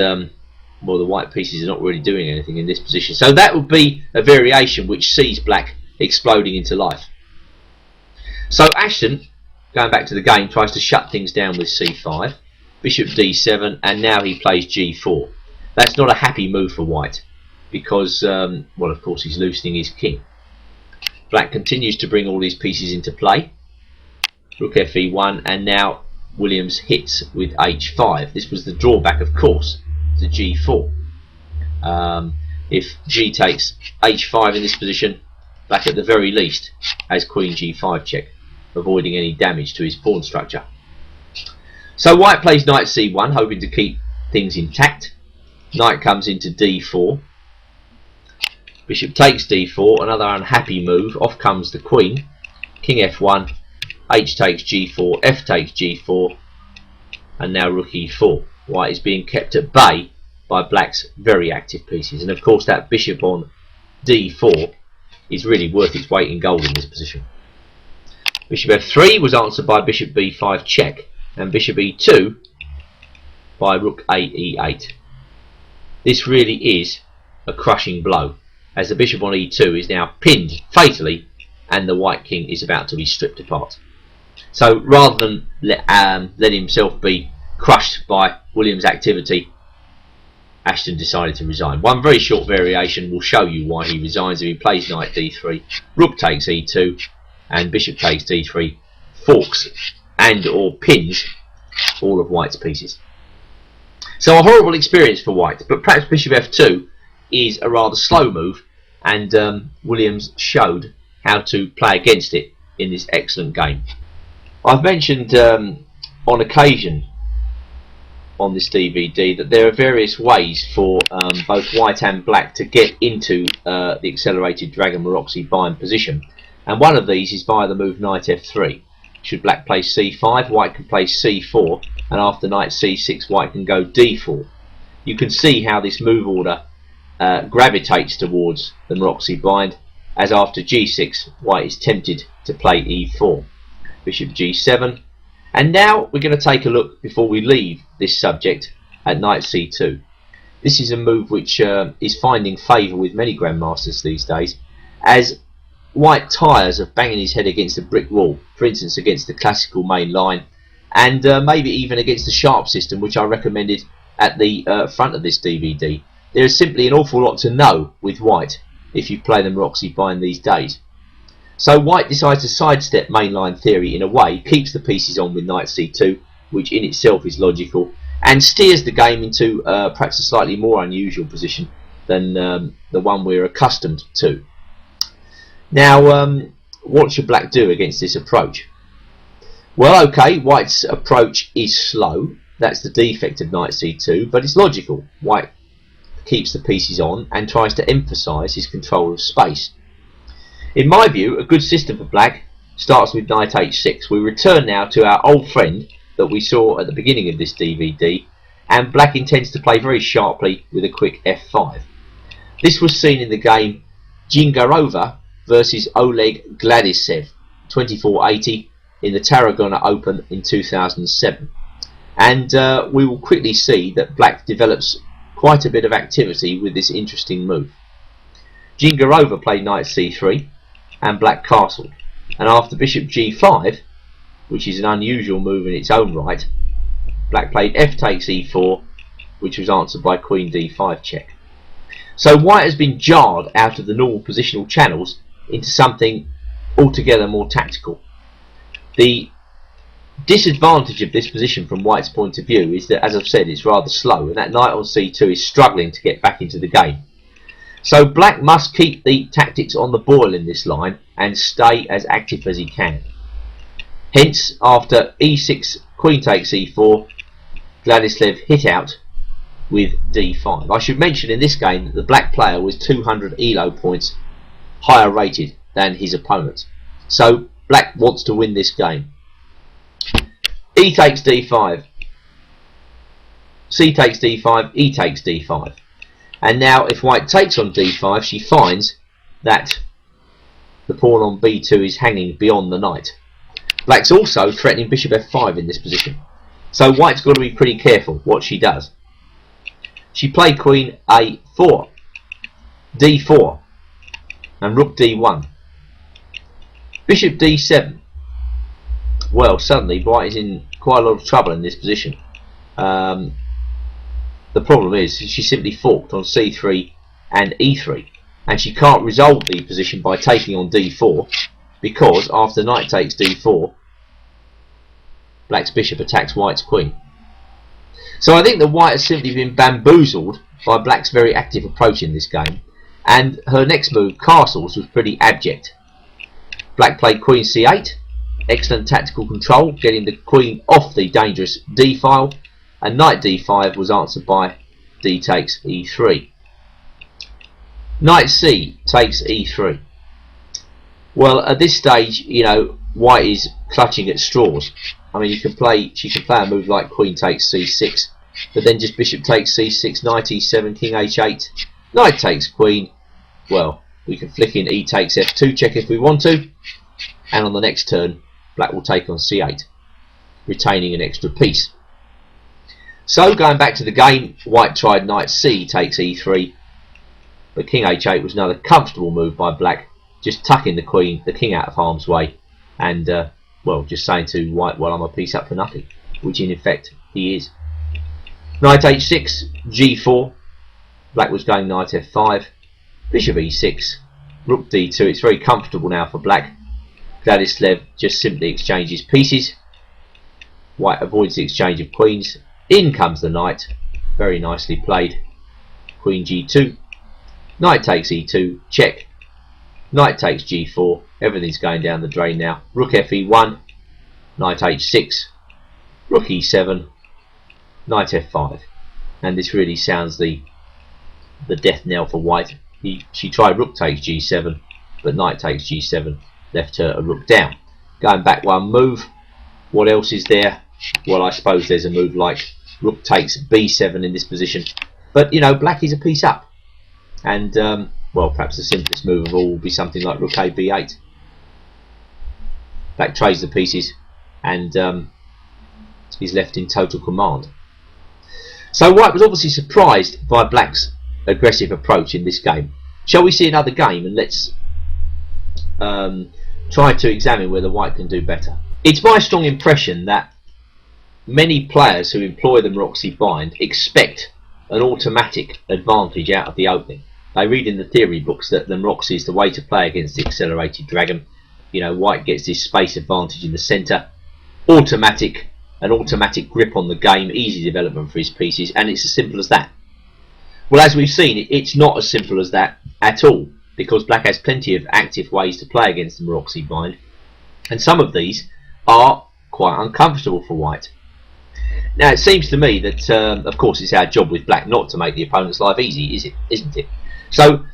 well, the white pieces are not really doing anything in this position. So that would be a variation which sees black exploding into life. So Ashton, going back to the game, tries to shut things down with c5, bishop d7, and now he plays g4. That's not a happy move for white because, well, of course, he's loosening his king. Black continues to bring all these pieces into play. Rook fe1, and now Williams hits with h5. This was the drawback, of course, to g4. If g takes h5 in this position, Black at the very least has queen g5 check, avoiding any damage to his pawn structure. So White plays knight c1, hoping to keep things intact. Knight comes into d4. Bishop takes d4, another unhappy move. Off comes the queen. King f1, h takes g4, f takes g4, and now rook e4. White is being kept at bay by Black's very active pieces, and of course that bishop on d4 is really worth its weight in gold in this position. Bishop f3 was answered by bishop b5 check, and bishop e2 by rook a e8. This really is a crushing blow, as the bishop on e2 is now pinned fatally and the white king is about to be stripped apart. So rather than let himself be crushed by Williams' activity, Ashton decided to resign. One very short variation will show you why he resigns. If he plays knight d3, rook takes e2, and bishop takes d3, forks and or pins all of White's pieces. So a horrible experience for White, but perhaps bishop f2 is a rather slow move, and Williams showed how to play against it in this excellent game. I've mentioned on occasion on this DVD that there are various ways for both White and Black to get into the accelerated Dragon Maroczy bind position, and one of these is via the move knight f3. Should Black play c5, White can play c4, and after knight c6 White can go d4. You can see how this move order gravitates towards the Maroczy bind, as after g6 White is tempted to play e4. Bishop g7, and now we're going to take a look, before we leave this subject, at knight c2. This is a move which is finding favour with many grandmasters these days, as White tires of banging his head against a brick wall, for instance against the classical main line, and maybe even against the sharp system, which I recommended at the front of this DVD. There is simply an awful lot to know with White if you play the Maroczy bind these days. So White decides to sidestep mainline theory in a way, keeps the pieces on with knight c2, which in itself is logical, and steers the game into perhaps a slightly more unusual position than the one we're accustomed to. Now, what should Black do against this approach? Well, okay, White's approach is slow. That's the defect of knight c2, but it's logical. White keeps the pieces on and tries to emphasise his control of space. In my view, a good system for Black starts with knight h6. We return now to our old friend that we saw at the beginning of this DVD, and Black intends to play very sharply with a quick f5. This was seen in the game Jingarova versus Oleg Gladisev, 2480, in the Tarragona Open in 2007. And we will quickly see that Black develops quite a bit of activity with this interesting move. Jingarova played knight c3, and Black castled, and after bishop g5, which is an unusual move in its own right, Black played f takes e4, which was answered by queen d5 check. So White has been jarred out of the normal positional channels into something altogether more tactical. The disadvantage of this position from White's point of view is that, as I've said, it's rather slow, and that knight on c2 is struggling to get back into the game. So Black must keep the tactics on the boil in this line and stay as active as he can. Hence, after e6, queen takes e4, Gladisev hit out with d5. I should mention in this game that the Black player was 200 ELO points higher rated than his opponent. So Black wants to win this game. E takes d5, c takes d5, e takes d5. And now if White takes on d5, she finds that the pawn on b2 is hanging beyond the knight. Black's also threatening bishop f5 in this position. So White's got to be pretty careful what she does. She played queen a4, d4, and rook d1. Bishop d7. Well, suddenly White is in quite a lot of trouble in this position. The problem is she simply forked on c3 and e3, and she can't resolve the position by taking on d4, because after knight takes d4, black's bishop attacks white's queen. So I think that white has simply been bamboozled by black's very active approach in this game, and her next move, castles, was pretty abject. Black played queen c8, excellent tactical control, getting the queen off the dangerous d file, and knight d5 was answered by d takes e3. Knight c takes e3. Well, at this stage, you know, white is clutching at straws. I mean, she can play a move like queen takes c6, but then just bishop takes c6, knight e7, king h8, knight takes queen. Well, we can flick in e takes f2 check if we want to, and on the next turn black will take on c8, retaining an extra piece. So going back to the game, white tried knight c takes e3, but king h8 was another comfortable move by black, just tucking the king out of harm's way, and well, just saying to white, well, I'm a piece up for nothing, which in effect he is. Knight h6, g4, black was going knight f5, bishop e6, rook d2. It's very comfortable now for black. Vladislev just simply exchanges pieces. White avoids the exchange of queens. In comes the knight, very nicely played. Queen g2, knight takes e2, check, knight takes g4, everything's going down the drain now. Rook fe1, knight h6, rook e7, knight f5, and this really sounds the death knell for white. She tried rook takes g7, but knight takes g7 left her a rook down. Going back one move, what else is there? Well, I suppose there's a move like rook takes b7 in this position, but you know, black is a piece up, and well, perhaps the simplest move of all will be something like rook a b8. Black trades the pieces and is left in total command. So white was obviously surprised by black's aggressive approach in this game. Shall we see another game, and let's try to examine whether white can do better. It's my strong impression that many players who employ the Maroczy bind expect an automatic advantage out of the opening. They read in the theory books that the Maroczy is the way to play against the accelerated dragon. You know, white gets this space advantage in the centre, an automatic grip on the game, easy development for his pieces, and it's as simple as that. Well, as we've seen, it's not as simple as that at all, because black has plenty of active ways to play against the Maroczy bind, and some of these are quite uncomfortable for white. Now, it seems to me that, of course, it's our job with black not to make the opponent's life easy, isn't it? So,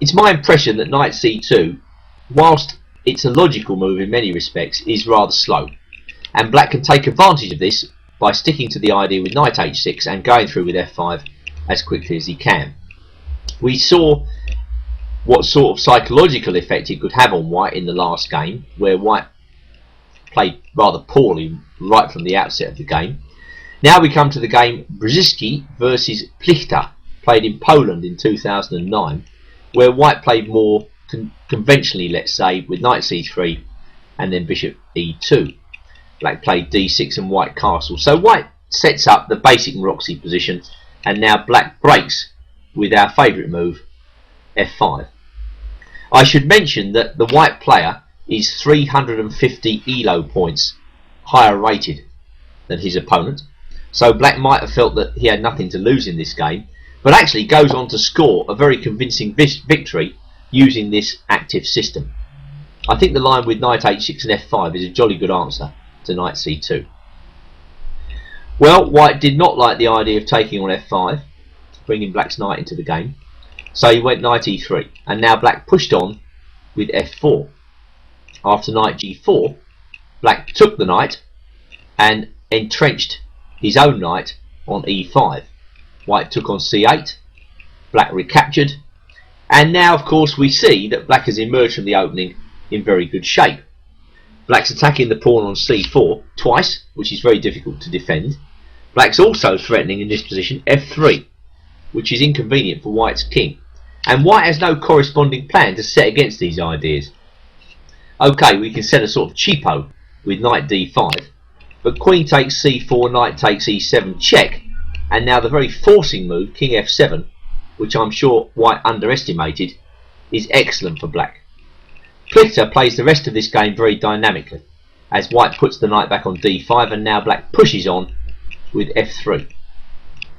it's my impression that knight c2, whilst it's a logical move in many respects, is rather slow, and black can take advantage of this by sticking to the idea with knight h6 and going through with f5 as quickly as he can. We saw what sort of psychological effect it could have on white in the last game, where white played rather poorly right from the outset of the game. Now we come to the game Brzezinski versus Plichta, played in Poland in 2009, where white played more conventionally, let's say, with knight c3 and then bishop e2. Black played d6 and white castle. So white sets up the basic Maroczy position, and now black breaks with our favourite move, f5. I should mention that the white player is 350 ELO points higher rated than his opponent, so black might have felt that he had nothing to lose in this game, but actually goes on to score a very convincing victory using this active system. I think the line with knight h6 and f5 is a jolly good answer to knight c2. Well, white did not like the idea of taking on f5, bringing black's knight into the game, so he went knight e3, and now black pushed on with f4. After knight g4, black took the knight and entrenched his own knight on e5. White took on c8, black recaptured, and now of course we see that black has emerged from the opening in very good shape. Black's attacking the pawn on c4 twice, which is very difficult to defend. Black's also threatening in this position f3, which is inconvenient for white's king, and white has no corresponding plan to set against these ideas. Okay, we can set a sort of cheapo with knight d5, but queen takes c4, knight takes e7 check, and now the very forcing move, king f7, which I'm sure white underestimated, is excellent for black. Plichta plays the rest of this game very dynamically. as white puts the knight back on d5, and now black pushes on with f3.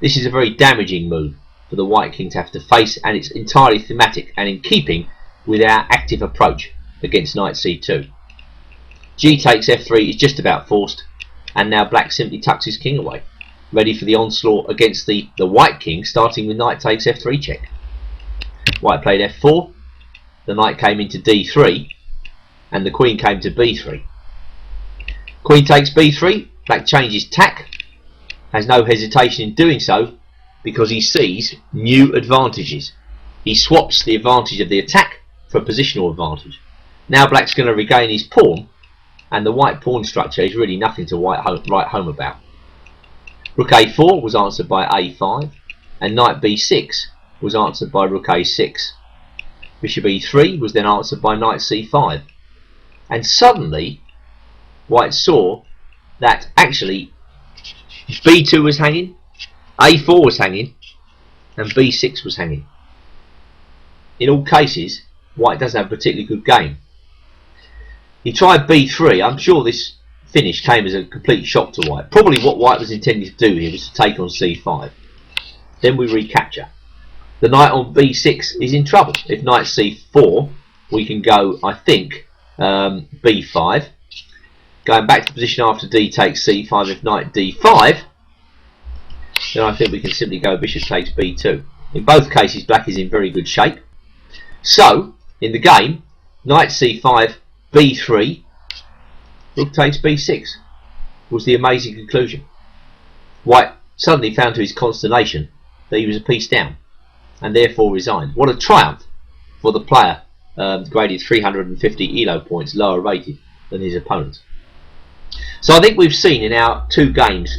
This is a very damaging move for the white king to have to face, and it's entirely thematic and in keeping with our active approach against knight c2. G takes f3 is just about forced, and now black simply tucks his king away, ready for the onslaught against the white king, starting with knight takes f3 check. White played f4, the knight came into d3, and the queen came to b3. Queen takes b3, black changes tack, has no hesitation in doing so because he sees new advantages. He swaps the advantage of the attack for a positional advantage. Now black's going to regain his pawn, and the white pawn structure is really nothing to write home about. Rook a4 was answered by a5, and knight b6 was answered by rook a6. Bishop e3 was then answered by knight c5. And suddenly white saw that actually b2 was hanging, a4 was hanging, and b6 was hanging. In all cases, white doesn't have a particularly good game. He tried b3. I'm sure this finish came as a complete shock to white. Probably what white was intending to do here was to take on c5. Then we recapture. The knight on b6 is in trouble. If knight c4, we can go, I think, b5. Going back to the position after d takes c5, if knight d5, then I think we can simply go bishop takes b2. In both cases, black is in very good shape. So, in the game, knight c5, b3, rook takes b6 was the amazing conclusion. White suddenly found to his consternation that he was a piece down, and therefore resigned. What a triumph for the player graded 350 ELO points lower rated than his opponent. So I think we've seen in our two games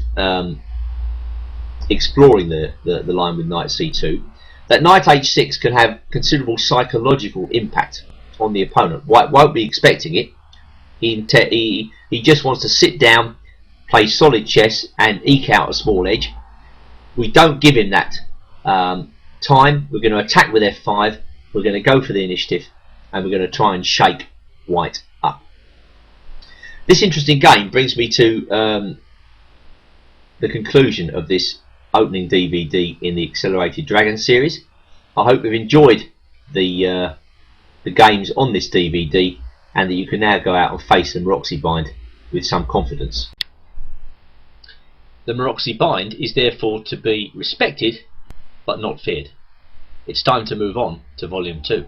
exploring the line with knight c2 that knight h6 can have considerable psychological impact on the opponent. White won't be expecting it. He just wants to sit down, play solid chess and eke out a small edge. We don't give him that time. We're going to attack with f5, we're going to go for the initiative, and we're going to try and shake white up. This interesting game brings me to the conclusion of this opening DVD in the Accelerated Dragon series. I hope you've enjoyed the games on this DVD, and that you can now go out and face the Maroczy bind with some confidence. The Maroczy bind is therefore to be respected but not feared. It's time to move on to Volume 2.